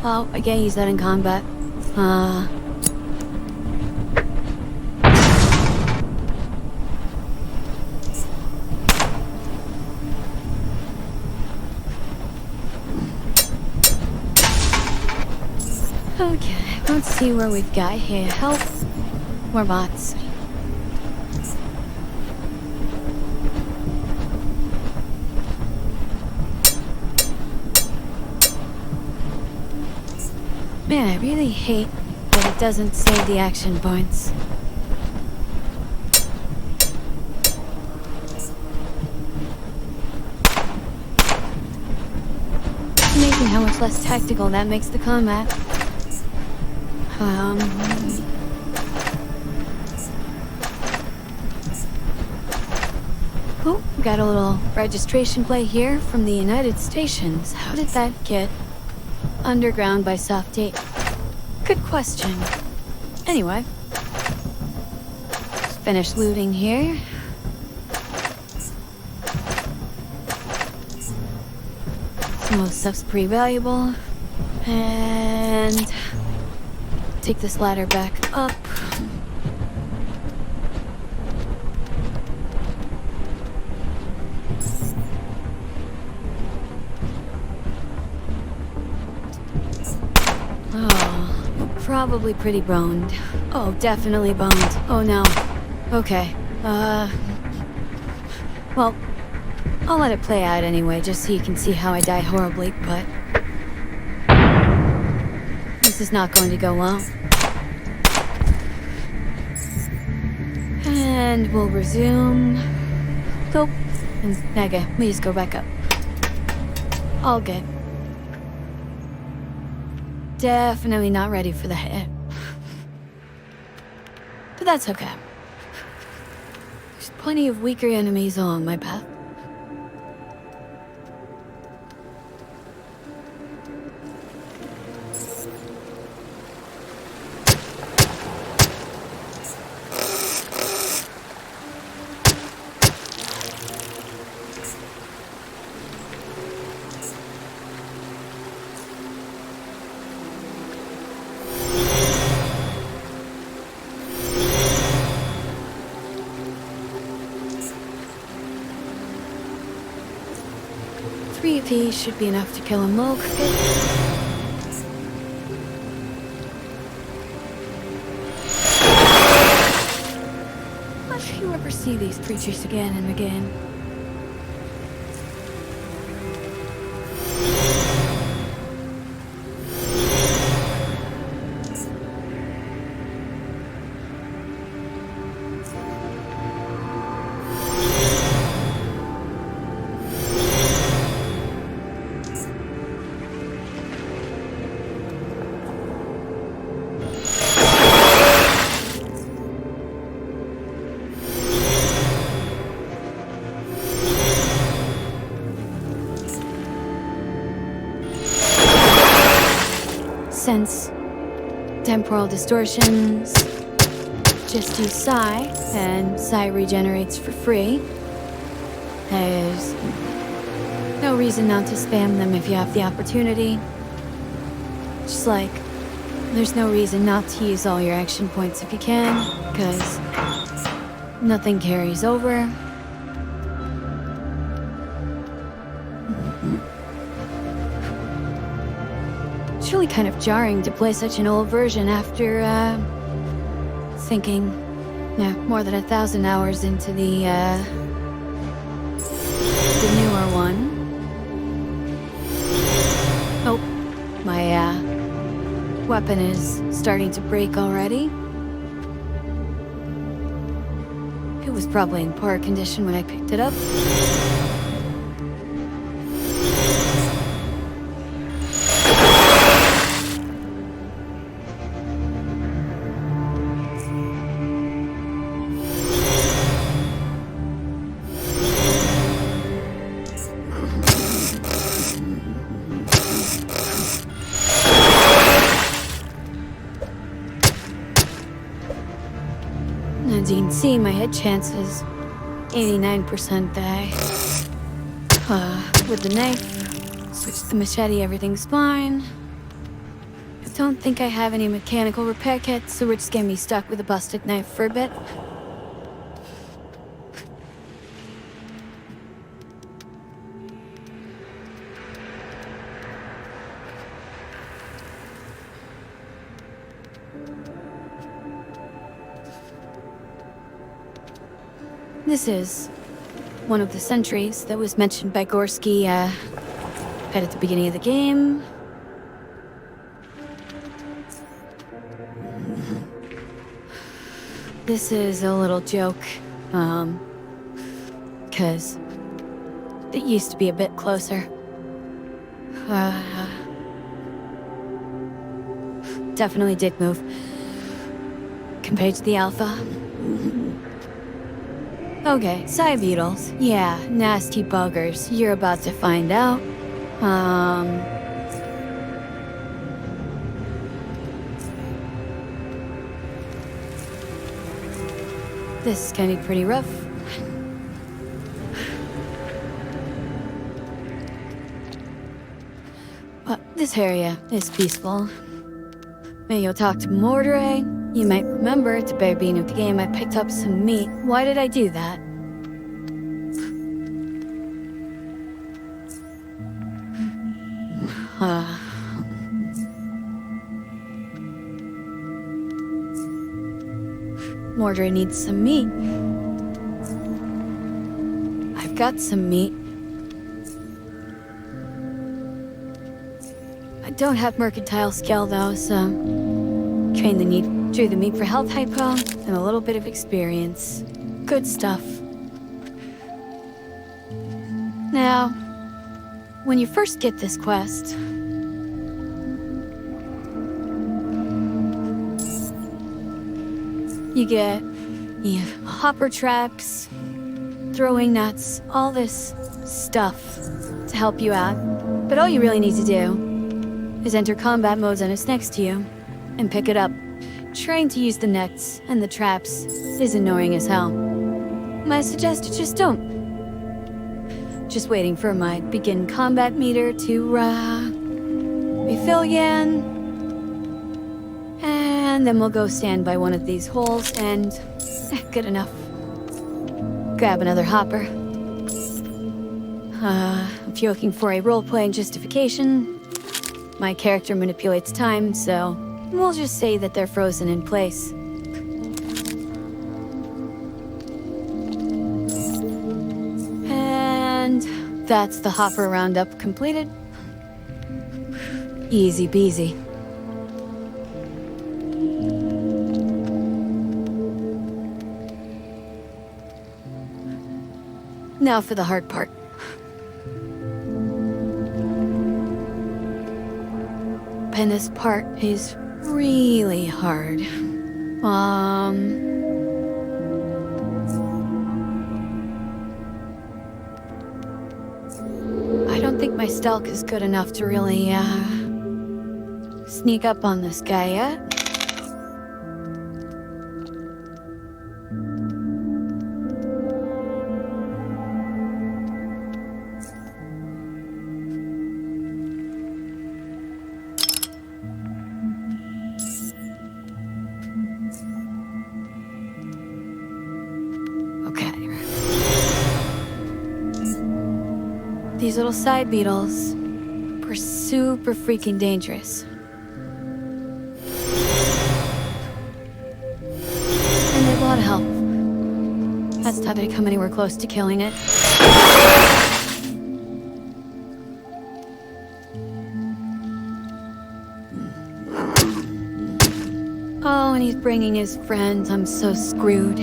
Oh, I can't use that in combat. Okay, let's see what we've got here. Health, more bots. Man, I really hate that it doesn't save the action points. It's amazing how much less tactical that makes the combat. Oh, got a little registration plate here from the United Stations. How did that get underground by Southgate? Good question. Anyway, just finished looting here. Most stuff's pretty valuable. And take this ladder back up. Oh, probably pretty boned. Oh, definitely boned. Oh no. Okay. Well, I'll let it play out anyway, just so you can see how I die horribly, but this is not going to go well. And we'll resume. Go. Okay, we just go back up. All good. Definitely not ready for the hit. But that's okay. There's plenty of weaker enemies along my path. Three of these should be enough to kill a mole cricket. Not sure you ever see these creatures again and again. Sense temporal distortions. Just use Psi, and Psi regenerates for free. There's no reason not to spam them if you have the opportunity. Just like, there's no reason not to use all your action points if you can, because nothing carries over. It's really kind of jarring to play such an old version after, sinking, more than 1,000 hours into the newer one. Oh, my, weapon is starting to break already. It was probably in poor condition when I picked it up. As you can see, my hit chance is 89% die. With the knife, switch the machete, everything's fine. I don't think I have any mechanical repair kits, so we're just gonna be stuck with a busted knife for a bit. This is one of the sentries that was mentioned by Gorski, right at the beginning of the game. This is a little joke, cause it used to be a bit closer. Definitely did move. Compared to the Alpha. Okay, Psy Beetles. Yeah, nasty buggers. You're about to find out. This is gonna be pretty rough. This area is peaceful. Maybe you'll talk to Mordray. You might remember at the very beginning of the game I picked up some meat. Why did I do that? Mordray needs some meat. I've got some meat. I don't have mercantile skill though, so train the need drew the meat for health hypo and a little bit of experience. Good stuff. Now, when you first get this quest, you get hopper traps, throwing nuts, all this stuff to help you out. But all you really need to do is enter combat mode and it's next to you and pick it up. Trying to use the nets and the traps is annoying as hell. My suggestion, just don't. Just waiting for my begin combat meter to refill again. And then we'll go stand by one of these holes and good enough. Grab another hopper. If you're looking for a role-playing justification, my character manipulates time, so we'll just say that they're frozen in place. And that's the hopper roundup completed. Easy peasy. Now for the hard part. And this part is really hard. I don't think my stealth is good enough to really, sneak up on this guy yet. These little side beetles were super freaking dangerous. And they have a lot of health. That's not to come anywhere close to killing it. Oh, and he's bringing his friends. I'm so screwed.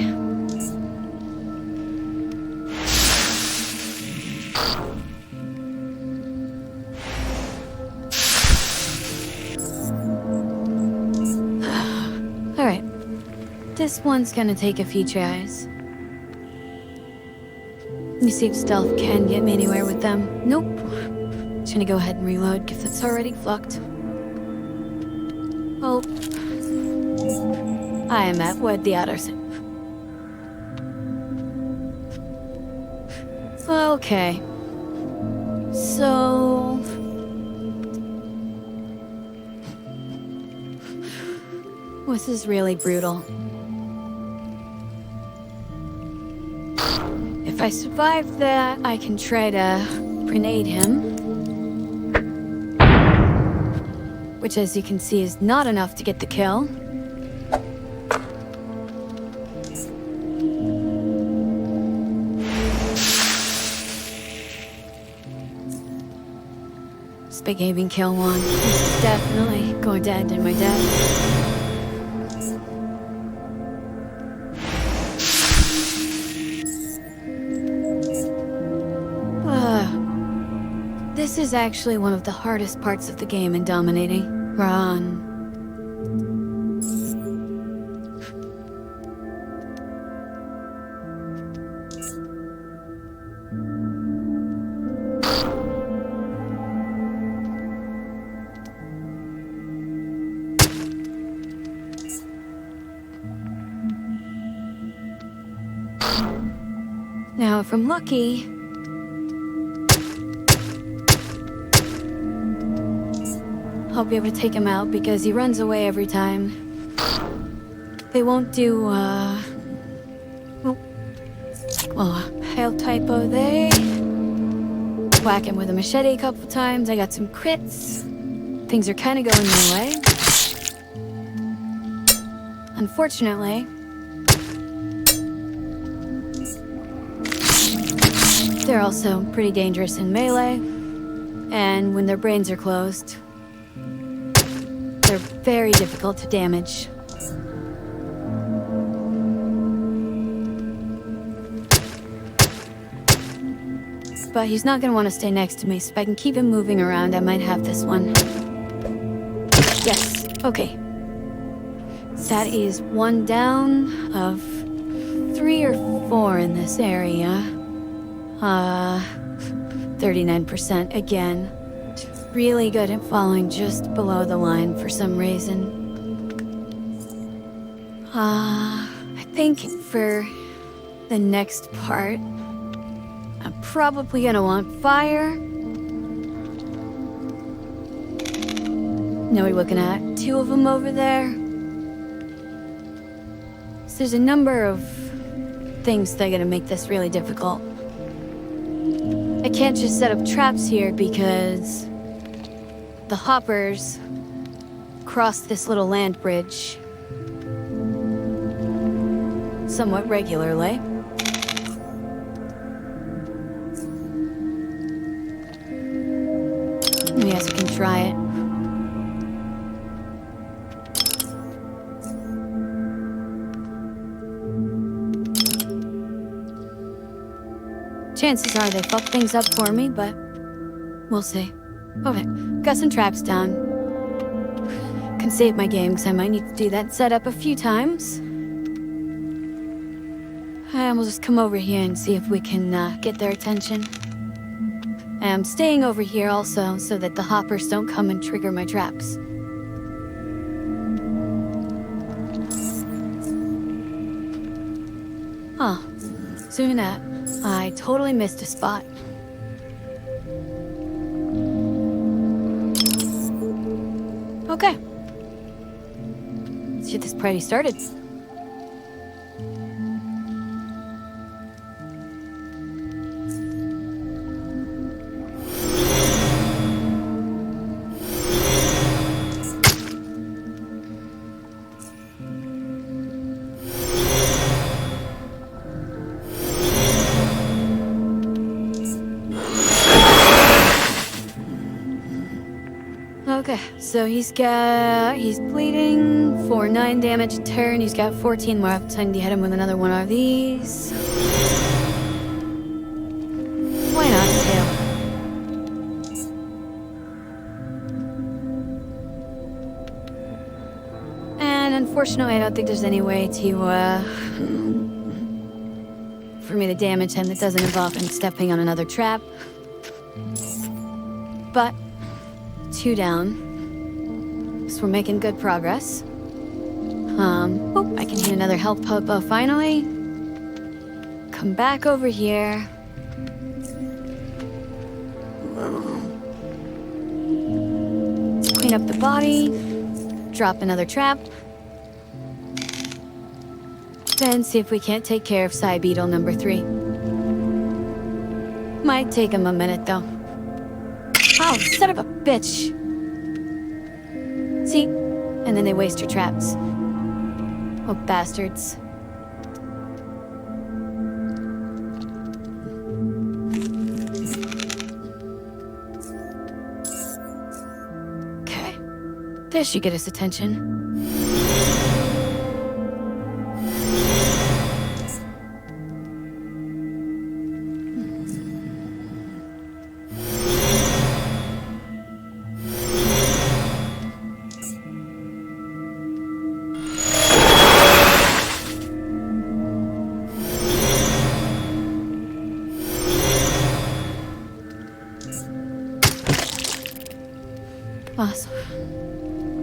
This one's gonna take a few tries. Let me see if stealth can get me anywhere with them. Nope. Just gonna go ahead and reload because it's already fucked. Oh. I am at what the others. Okay. So... this is really brutal. If I survive that, I can try to grenade him. Which, as you can see, is not enough to get the kill. This big aiming kill one. This is definitely going to end in my death. This is actually one of the hardest parts of the game in dominating. Run. Now, if I'm lucky, I'll be able to take him out because he runs away every time. They won't do, hail typo there. Whack him with a machete a couple times. I got some crits. Things are kind of going my way. Unfortunately, they're also pretty dangerous in melee, and when their brains are closed, they're very difficult to damage. But he's not gonna want to stay next to me, so if I can keep him moving around, I might have this one. Yes, okay. That is 1 down of 3 or 4 in this area. 39% again. Really good at falling just below the line for some reason. I think for the next part, I'm probably gonna want fire. Now we're looking at 2 of them over there. So there's a number of things that are gonna make this really difficult. I can't just set up traps here because the hoppers cross this little land bridge somewhat regularly. Yes, I can try it. Chances are they fuck things up for me, but we'll see. Okay, got some traps down. Can save my game, because I might need to do that setup a few times. And we'll just come over here and see if we can get their attention. I'm staying over here also, so that the hoppers don't come and trigger my traps. Oh, zooming out. I totally missed a spot. Okay. Let's get this party started. Okay, so he's bleeding for 9 damage a turn. He's got 14 more opportunity to hit him with another one of these. Why not, tail? And unfortunately, I don't think there's any way to, for me to damage him that doesn't involve him stepping on another trap. But 2 down. So we're making good progress. Oh, I can hit another health popo finally. Come back over here. Clean up the body. Drop another trap. Then see if we can't take care of Psy Beetle number 3. Might take him a minute though. Oh, son of a bitch. See? And then they waste your traps. Oh, bastards. Okay. This should get us attention. Awesome.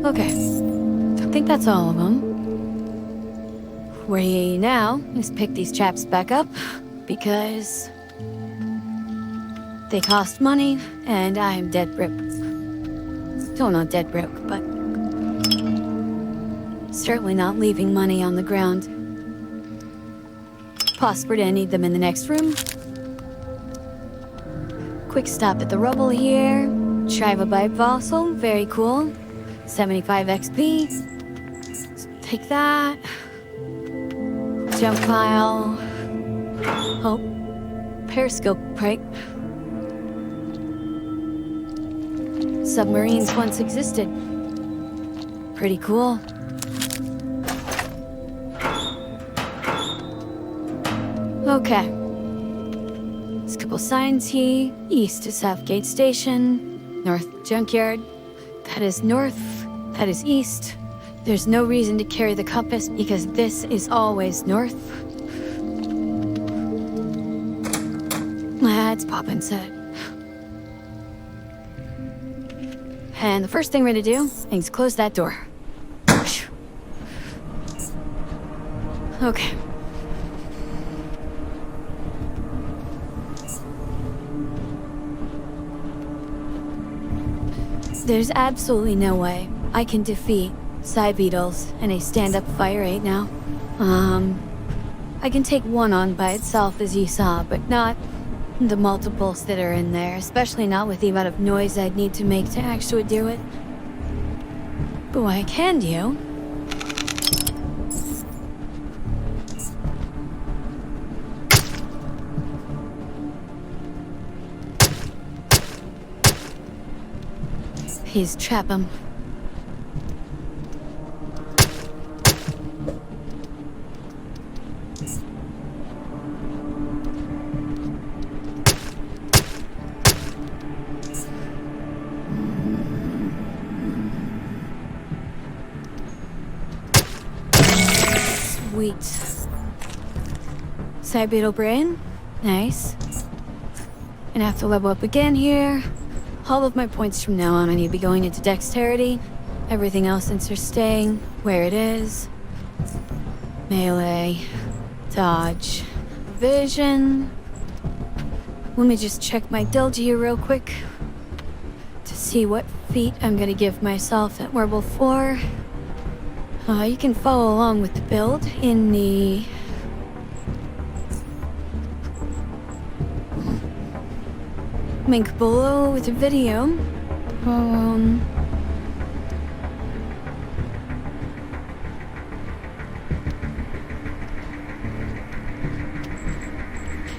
Okay. I think that's all of them. We now is pick these traps back up because they cost money and I'm dead rip. Still not dead broke, but certainly not leaving money on the ground. Possibly I need them in the next room. Quick stop at the rubble here. Shiva by fossil, very cool. 75 XP. Take that. Jump pile. Oh, periscope pipe. Submarines once existed. Pretty cool. Okay. There's a couple signs here. East to Southgate Station. North Junkyard. That is north. That is east. There's no reason to carry the compass because this is always north. Let's pop inside. And the first thing we're gonna do is close that door. Okay. There's absolutely no way I can defeat side beetles in a stand-up fight right now. I can take one on by itself as you saw, but not the multiples that are in there, especially not with the amount of noise I'd need to make to actually do it. But what I can do is trap him. Sweet. Side beetle brain. Nice. Gonna have to level up again here. All of my points from now on I need to be going into dexterity. Everything else since they're staying where it is. Melee. Dodge. Vision. Let me just check my dilge here real quick to see what feat I'm gonna give myself at Marble 4. You can follow along with the build in the link below with a video.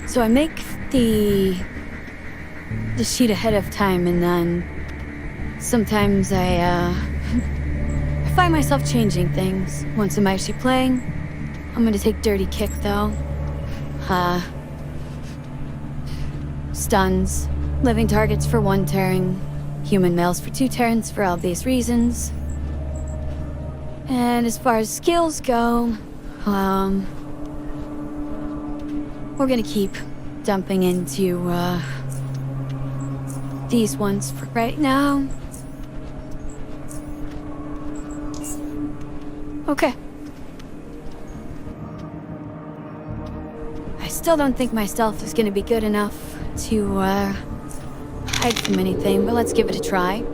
So I make the sheet ahead of time, and then sometimes I find myself changing things once I'm actually playing. I'm gonna take Dirty Kick though. Stuns. Living targets for 1 turn. Human males for 2 turns for obvious reasons. And as far as skills go, we're gonna keep dumping into these ones for right now. Okay. I still don't think my stealth is gonna be good enough to hide from anything, but let's give it a try.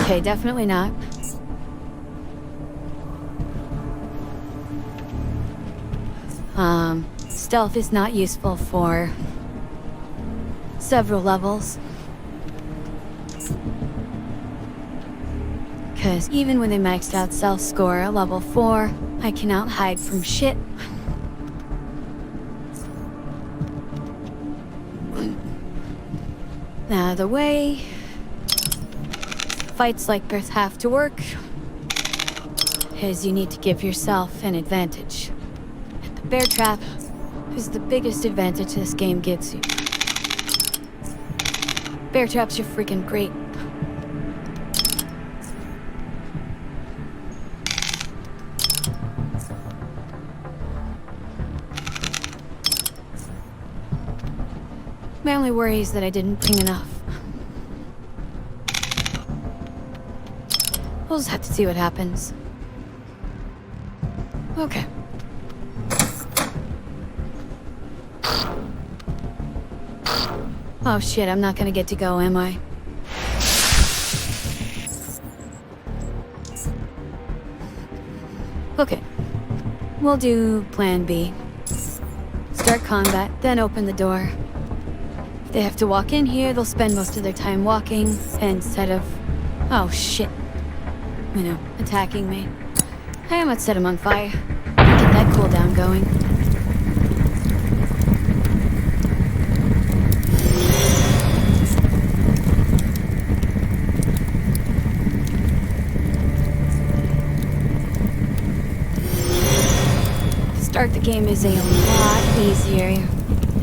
Okay, definitely not. Stealth is not useful for several levels. Because even when they maxed out stealth score at level 4, I cannot hide from shit. Now, the way fights like this have to work is you need to give yourself an advantage. And the bear trap is the biggest advantage this game gives you. Bear traps are freaking great. My only worry is that I didn't bring enough. We'll just have to see what happens. Okay. Oh shit, I'm not gonna get to go, am I? Okay. We'll do plan B. Start combat, then open the door. If they have to walk in here, they'll spend most of their time walking instead of... Oh, shit. You know, attacking me. I might set him on fire. Get that cooldown going. Start the game is a lot easier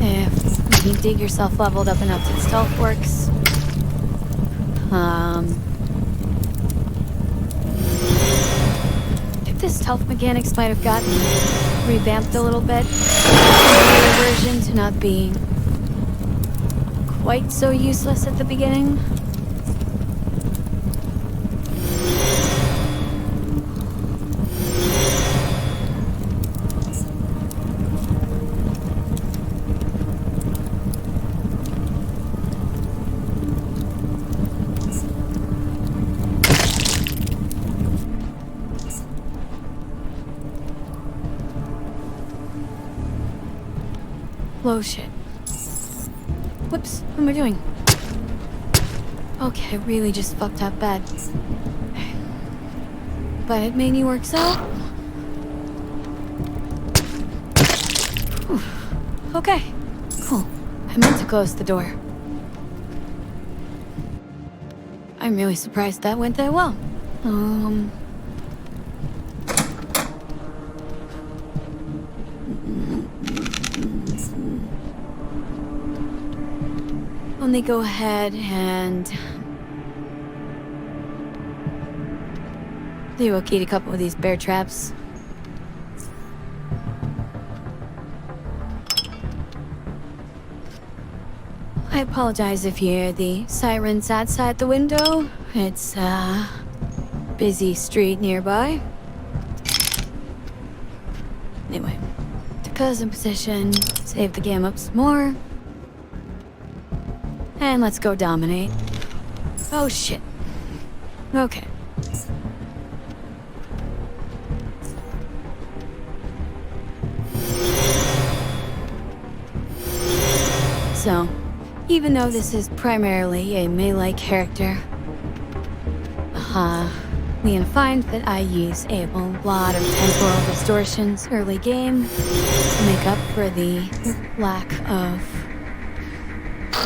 if you dig yourself leveled up enough that stealth works. If the stealth mechanics might have gotten revamped a little bit, the version to not be quite so useless at the beginning. Whoa, shit. Whoops, what am I doing? Okay, I really just fucked up bad. But it mainly works out. Whew. Okay, cool. I meant to close the door. I'm really surprised that went that well. Let me go ahead and locate a couple of these bear traps. I apologize if you hear the sirens outside the window. It's a busy street nearby. Anyway, took us in position, save the game up some more. And let's go dominate. Oh shit. Okay. So, even though this is primarily a melee character, you're gonna find that I use a lot of temporal distortions early game to make up for the lack of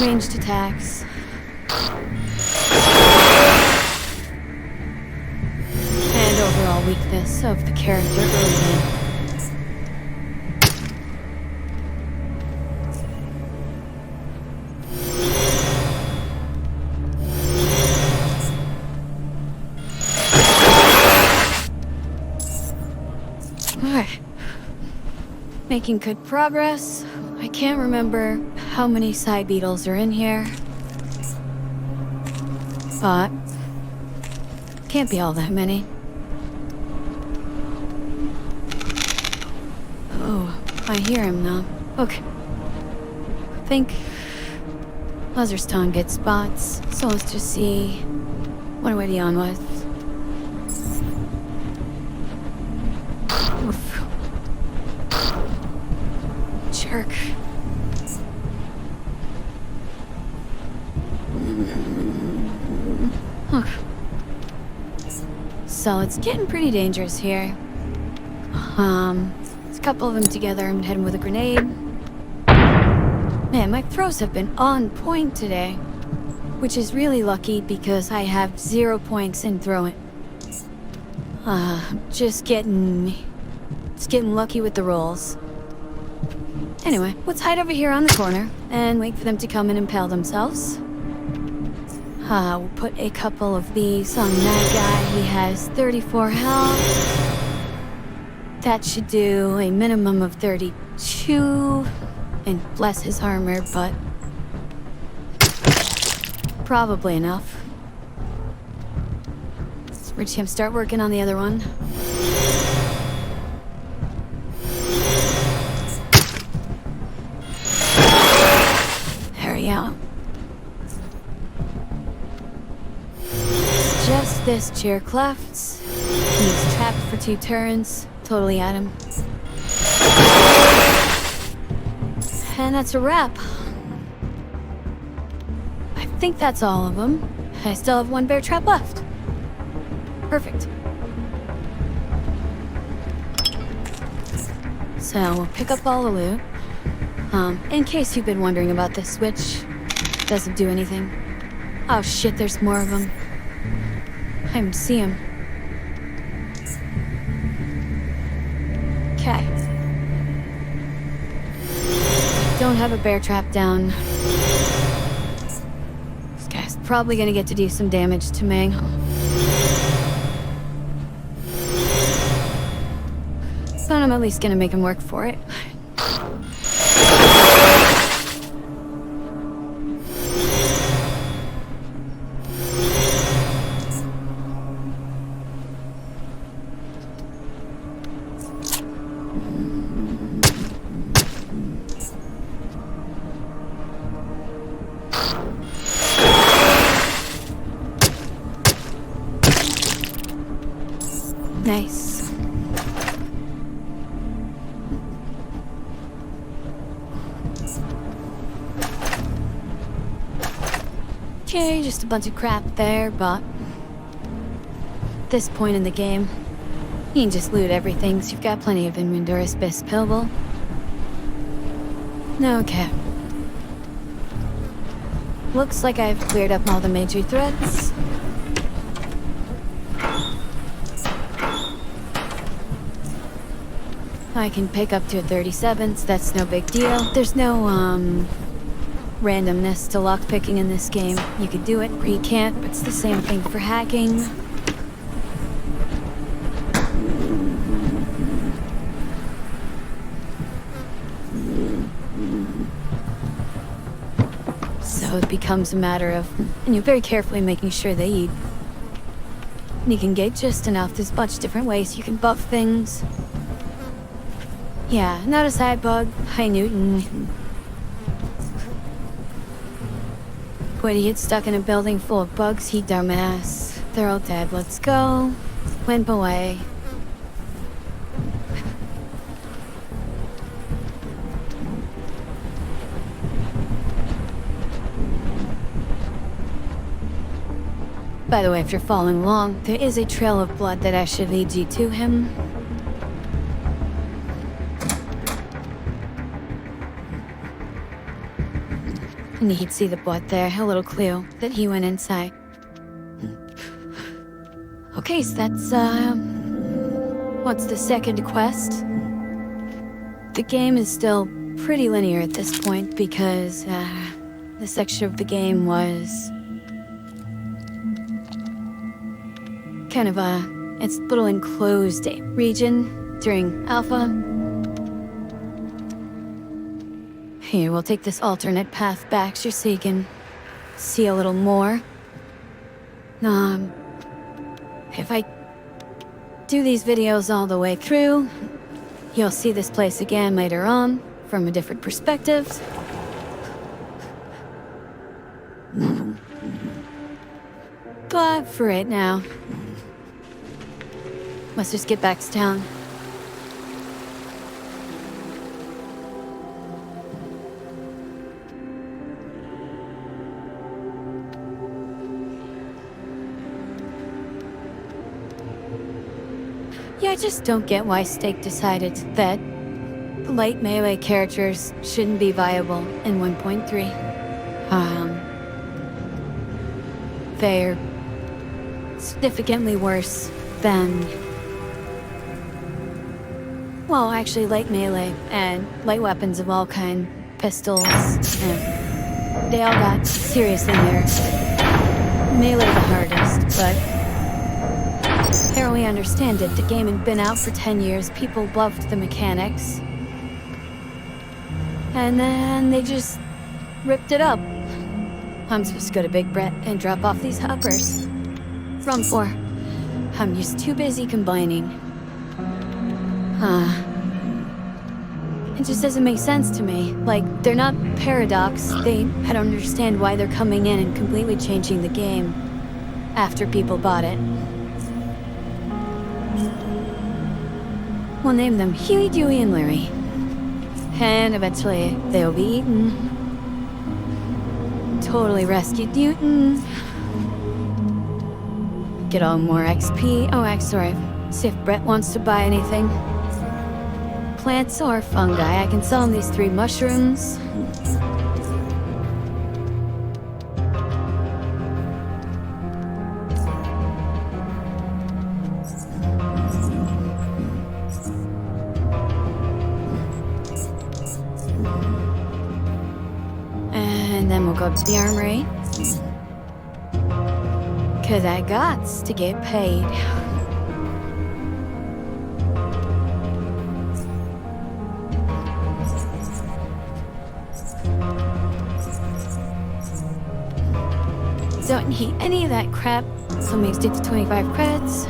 ranged attacks. And overall weakness of the character early game. Alright. Making good progress. I can't remember how many side beetles are in here. But can't be all that many. Oh, I hear him now. Okay. I think Buzzerstone gets spots, so let's just see what are we on with. Oof. Jerk. Okay. So it's getting pretty dangerous here. There's a couple of them together. I'm heading with a grenade. Man, my throws have been on point today. Which is really lucky because I have 0 points in throwing. Just getting lucky with the rolls. Anyway, let's hide over here on the corner and wait for them to come and impale themselves. We'll put a couple of these on that guy. He has 34 health. That should do a minimum of 32. And bless his armor, but probably enough. We're just gonna start working on the other one. There we go. Just this chair cleft. He's trapped for 2 turns. totally at him. And that's a wrap. I think that's all of them. I still have one bear trap left. Perfect. So we'll pick up all the loot. In case you've been wondering about this switch, doesn't do anything. Oh shit, there's more of them. I see him. Okay. Don't have a bear trap down. This guy's probably gonna get to do some damage to me. But I'm at least gonna make him work for it. Nice. Okay, just a bunch of crap there, but at this point in the game, you can just loot everything, so you've got plenty of inventory space available. Okay. Looks like I've cleared up all the major threads. I can pick up to a 37, so that's no big deal. There's no, randomness to lockpicking in this game. You could do it, or you can't, but it's the same thing for hacking. So it becomes a matter of, and you're very carefully making sure that you can get just enough. There's a bunch of different ways you can buff things. Yeah, not a side bug. Hi, Newton. Would he get stuck in a building full of bugs? He dumbass. They're all dead. Let's go. Wimp away. By the way, if you're following along, there is a trail of blood that actually leads you to him. And you can see the blood there, a little clue that he went inside. Okay, so that's, what's the second quest? The game is still pretty linear at this point because, this section of the game was kind of it's a little enclosed region during Alpha. Here, we'll take this alternate path back just so you can see a little more. If I do these videos all the way through, you'll see this place again later on from a different perspective. But for right now, let's just get back to town. Yeah, I just don't get why Stake decided that light melee characters shouldn't be viable in 1.3. They're significantly worse than, well, actually light melee and light weapons of all kind, pistols, and they all got seriously nerfed. Melee the hardest, but I don't really understand it. The game had been out for 10 years, people loved the mechanics, and then they just ripped it up. I'm supposed to go to Big Brett and drop off these hoppers. From 4. I'm just too busy combining. It just doesn't make sense to me. Like, they're not Paradox. I don't understand why they're coming in and completely changing the game after people bought it. We'll name them Huey, Dewey, and Larry. And eventually, they'll be eaten. Totally rescued Newton. Get all more XP. Oh, sorry. See if Brett wants to buy anything. Plants or fungi. I can sell him these 3 mushrooms. And then we'll go up to the armory. 'Cause I gots to get paid. Don't need any of that crap. So makes it to 25 credits.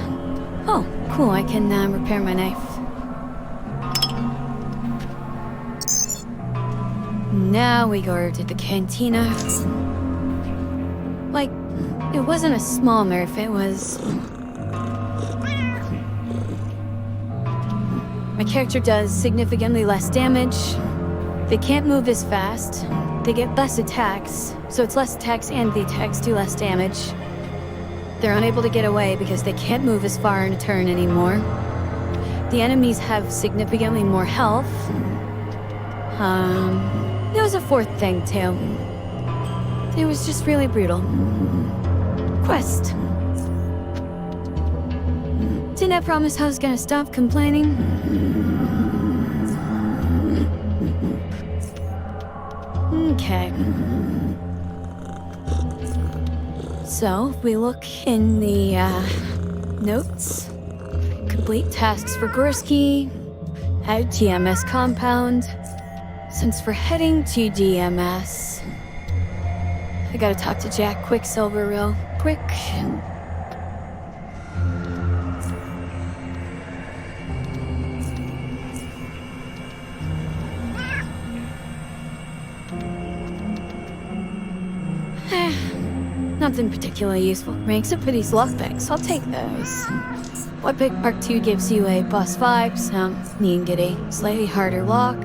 Oh, cool, I can repair my knife. Now we go to the cantina. Like, it wasn't a small nerf, it was... My character does significantly less damage. They can't move as fast. They get less attacks, so it's less attacks and the attacks do less damage. They're unable to get away because they can't move as far in a turn anymore. The enemies have significantly more health. There was a 4th thing too. It was just really brutal. Quest. Didn't I promise I was gonna stop complaining? Okay. So, if we look in the notes, complete tasks for Gorski, at GMS compound. Since we're heading to GMS, I gotta talk to Jack Quicksilver real quick. Nothing particularly useful. Ranks up for these lockpicks. I'll take those. Lockpick Part 2 gives you a plus 5, so you can get a slightly harder lock.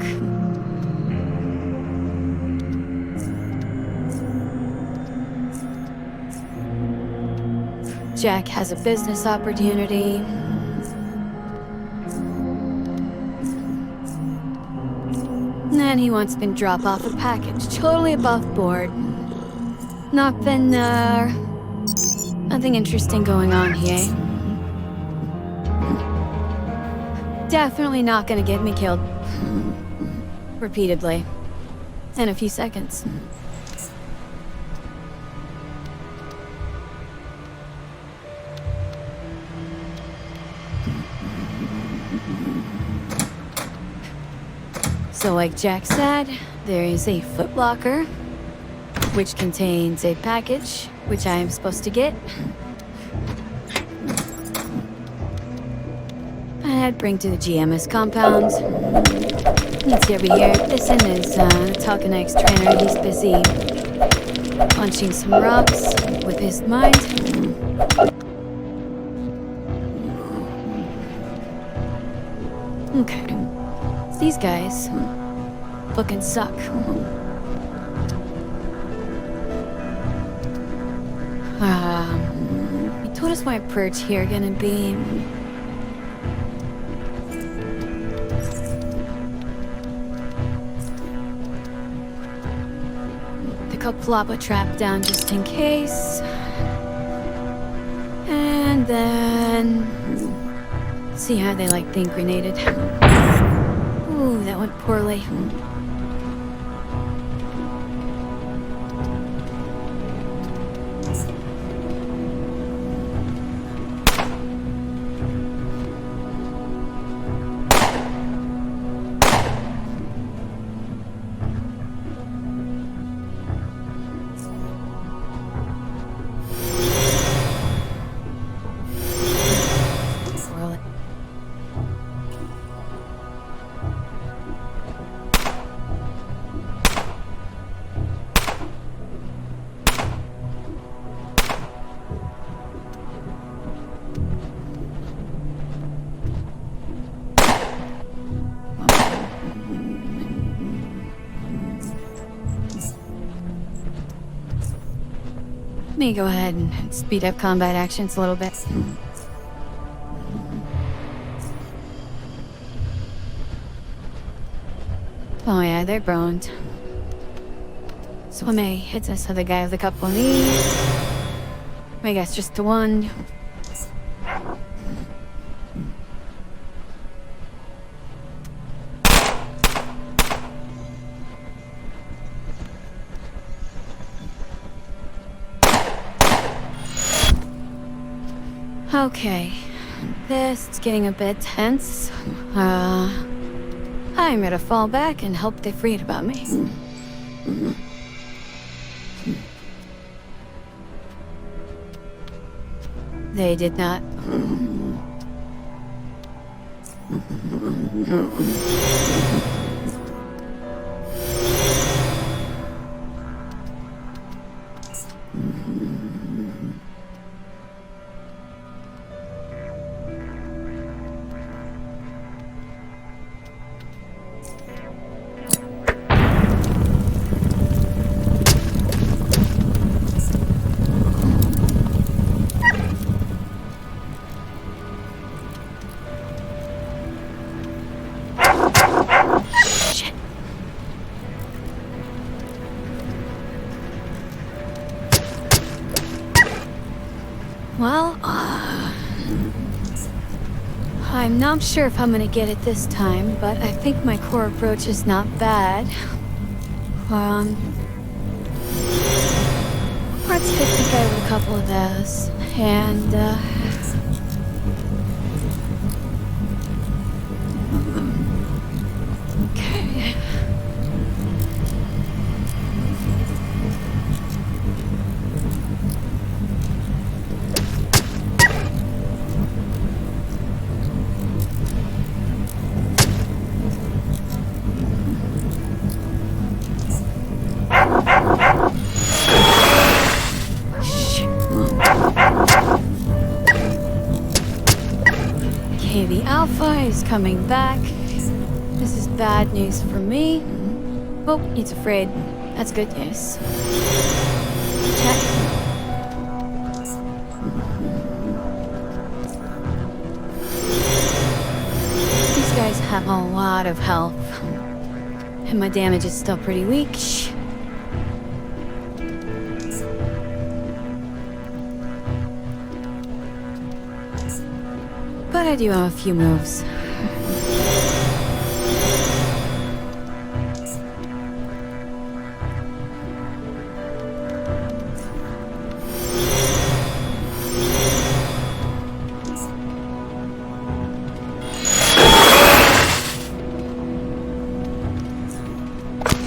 Jack has a business opportunity. And he wants me to drop off a package, totally above board. Nothing interesting going on here. Definitely not gonna get me killed. Repeatedly. In a few seconds. So like Jack said, there is a footlocker, which contains a package, which I am supposed to get. I'd bring to the GMS compound. Let's see over here. This one is the Talconex trainer. He's busy punching some rocks with his mind. Okay. These guys fucking suck. You told us my perch here gonna be. Pick up Floppa trap down just in case. And then see how they like being grenaded. Ooh, that went poorly. Let me go ahead and speed up combat actions a little bit. Oh yeah, they're boned. So I may hit this other guy with a couple of these. I guess just the one. Okay, this is getting a bit tense. I'm gonna fall back and hope they forget about me. They did not. Well, I'm not sure if I'm gonna get it this time, but I think my core approach is not bad. Let's hit the guy with a couple of those, and, okay. Okay, the Alpha is coming back. This is bad news for me. Oh, he's afraid. That's good news. Check. These guys have a lot of health. And my damage is still pretty weak. But I do have a few moves.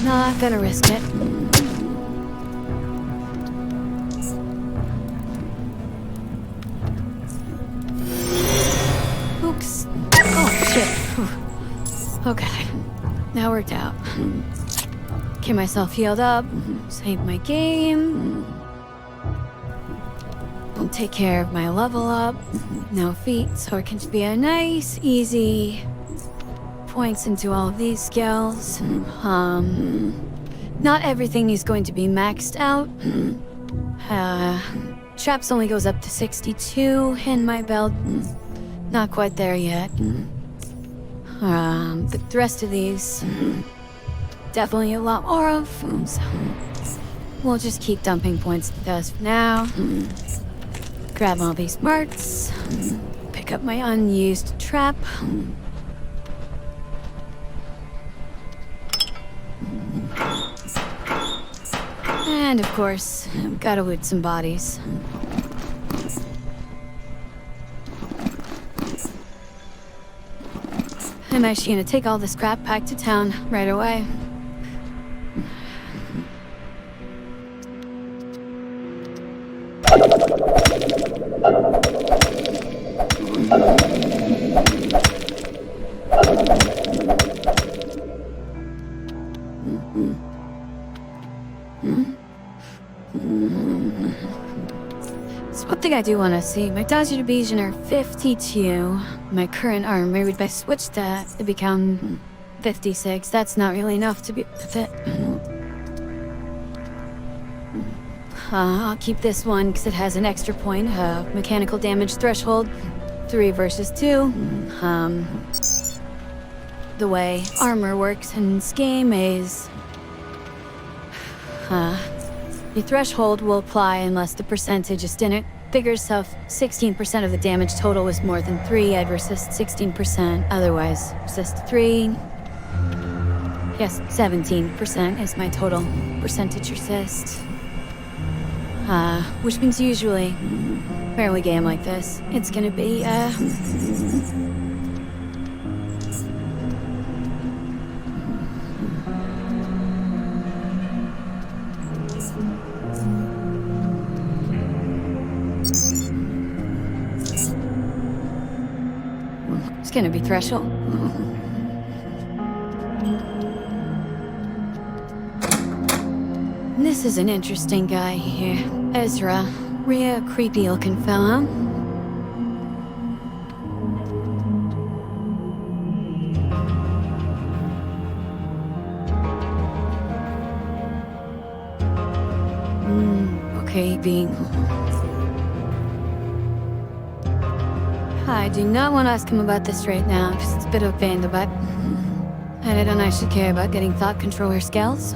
Not gonna risk it. Oops. Oh, shit. Whew. Okay. That worked out. Get myself healed up. Save my game. Take care of my level up. No feet, so it can be a nice, easy points into all of these skills. Not everything is going to be maxed out. Traps only goes up to 62 in my belt. Not quite there yet. The rest of these, definitely a lot more of. So we'll just keep dumping points to dust for now. Grab all these smarts. Pick up my unused trap. And of course, gotta loot some bodies. I'm actually gonna take all this crap back to town right away. So one thing I do want to see, my Dodger Division are 52. My current armor, if I switch that to become 56, that's not really enough to be fit. I'll keep this one because it has an extra point, mechanical damage threshold, 3 versus 2. The way armor works in this game is... your threshold will apply unless the percentage is in it. Figures of 16% of the damage total was more than 3, I'd resist 16%, otherwise resist 3. Yes, 17% is my total percentage resist. Which means usually, fairly game like this, it's gonna be, it's gonna be threshold. This is an interesting guy here. Ezra. Real creepy looking fella. Okay, being... I do not want to ask him about this right now, because it's a bit of a pain in the butt. And I don't actually care about getting thought controller skills.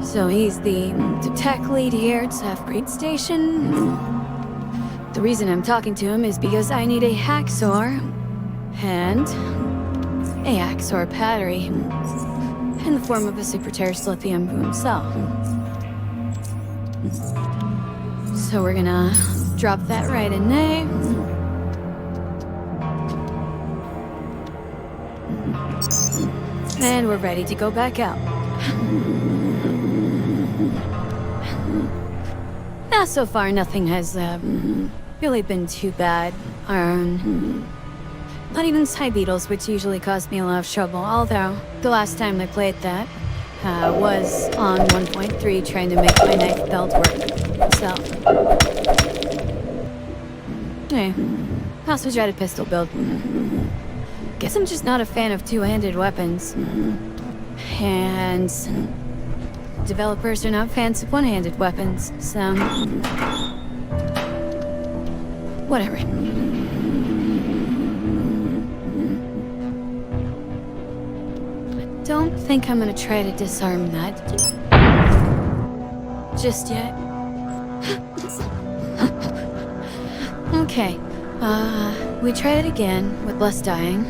So he's the tech lead here at Half-Breed Station. The reason I'm talking to him is because I need a hacksaw and a hacksaw battery in the form of a super terrorist lithium boom cell. So we're gonna drop that right in there. And we're ready to go back out. Now, so far, nothing has really been too bad. Not even side beetles, which usually cause me a lot of trouble. Although, the last time I played that was on 1.3, trying to make my knife belt work. So, hey, I also tried a pistol build. Guess I'm just not a fan of two-handed weapons. And developers are not fans of one-handed weapons, so... whatever. I don't think I'm gonna try to disarm that just yet. Okay, we try it again with less dying.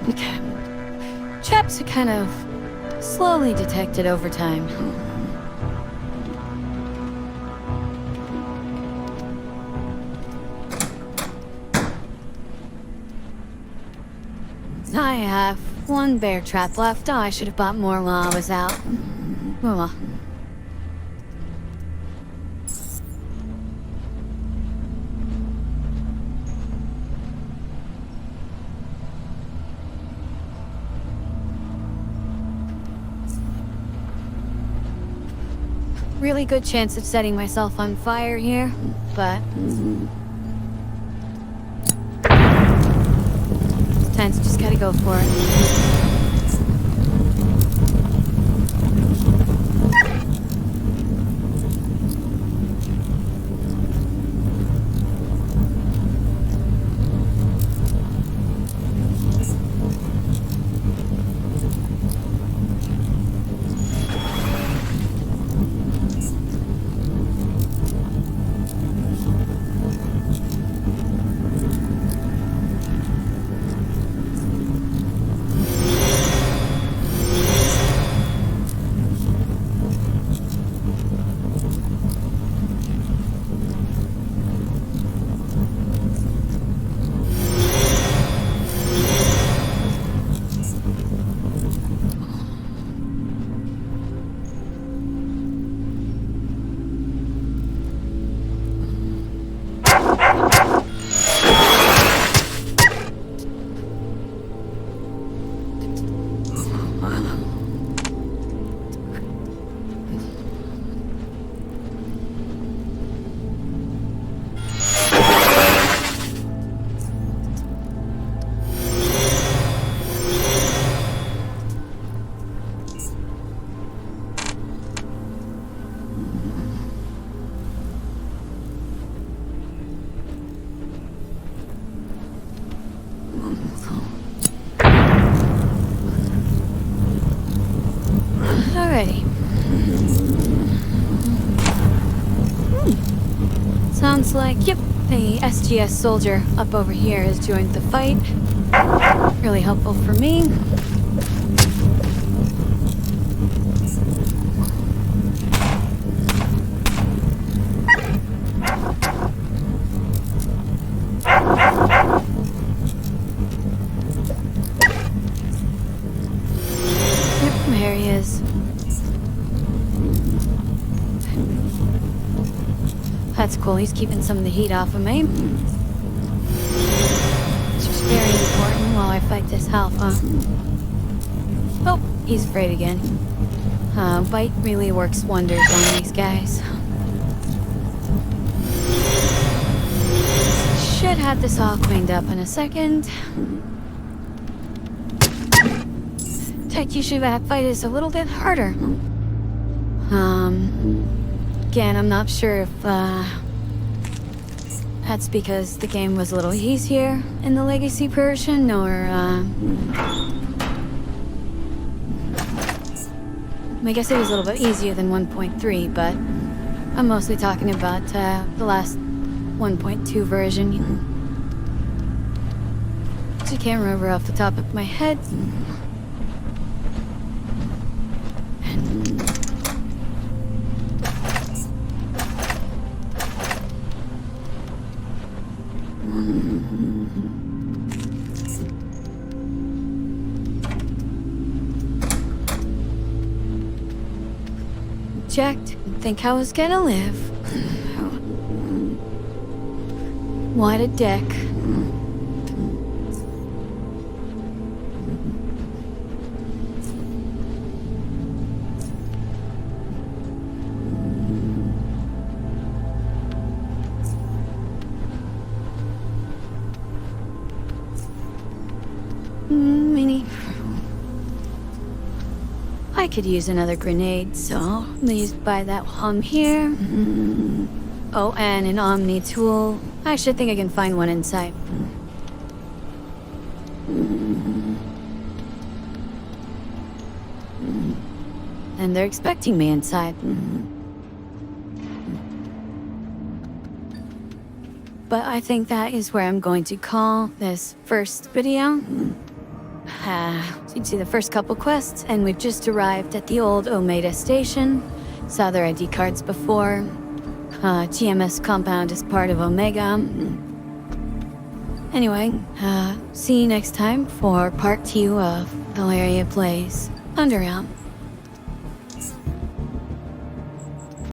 Okay. Traps are kind of slowly detected over time. I have one bear trap left. Oh, I should have bought more while I was out. Oh well. Really good chance of setting myself on fire here, but... sometimes you just gotta go for it. Sounds like, yep, the SGS soldier up over here has joined the fight. Really helpful for me. Yep, there he is. That's cool, he's keeping some of the heat off of me. It's just very important while I fight this alpha. Oh, he's afraid again. Bite really works wonders on these guys. Should have this all cleaned up in a second. Usually that fight is a little bit harder. Again, I'm not sure if, that's because the game was a little easier in the Legacy version, or, I guess it was a little bit easier than 1.3, but I'm mostly talking about, the last 1.2 version. I can't remember off the top of my head. Checked. Think I was gonna live. What a dick. Meanie. I could use another grenade, so please buy that one here. Oh, and an Omni tool. I should think I can find one inside. And they're expecting me inside. But I think that is where I'm going to call this first video. So you'd see the first couple quests, and we've just arrived at the old Omega station. Saw their ID cards before. GMS compound is part of Omega. Anyway, see you next time for part 2 of Valeria Plays Underrail.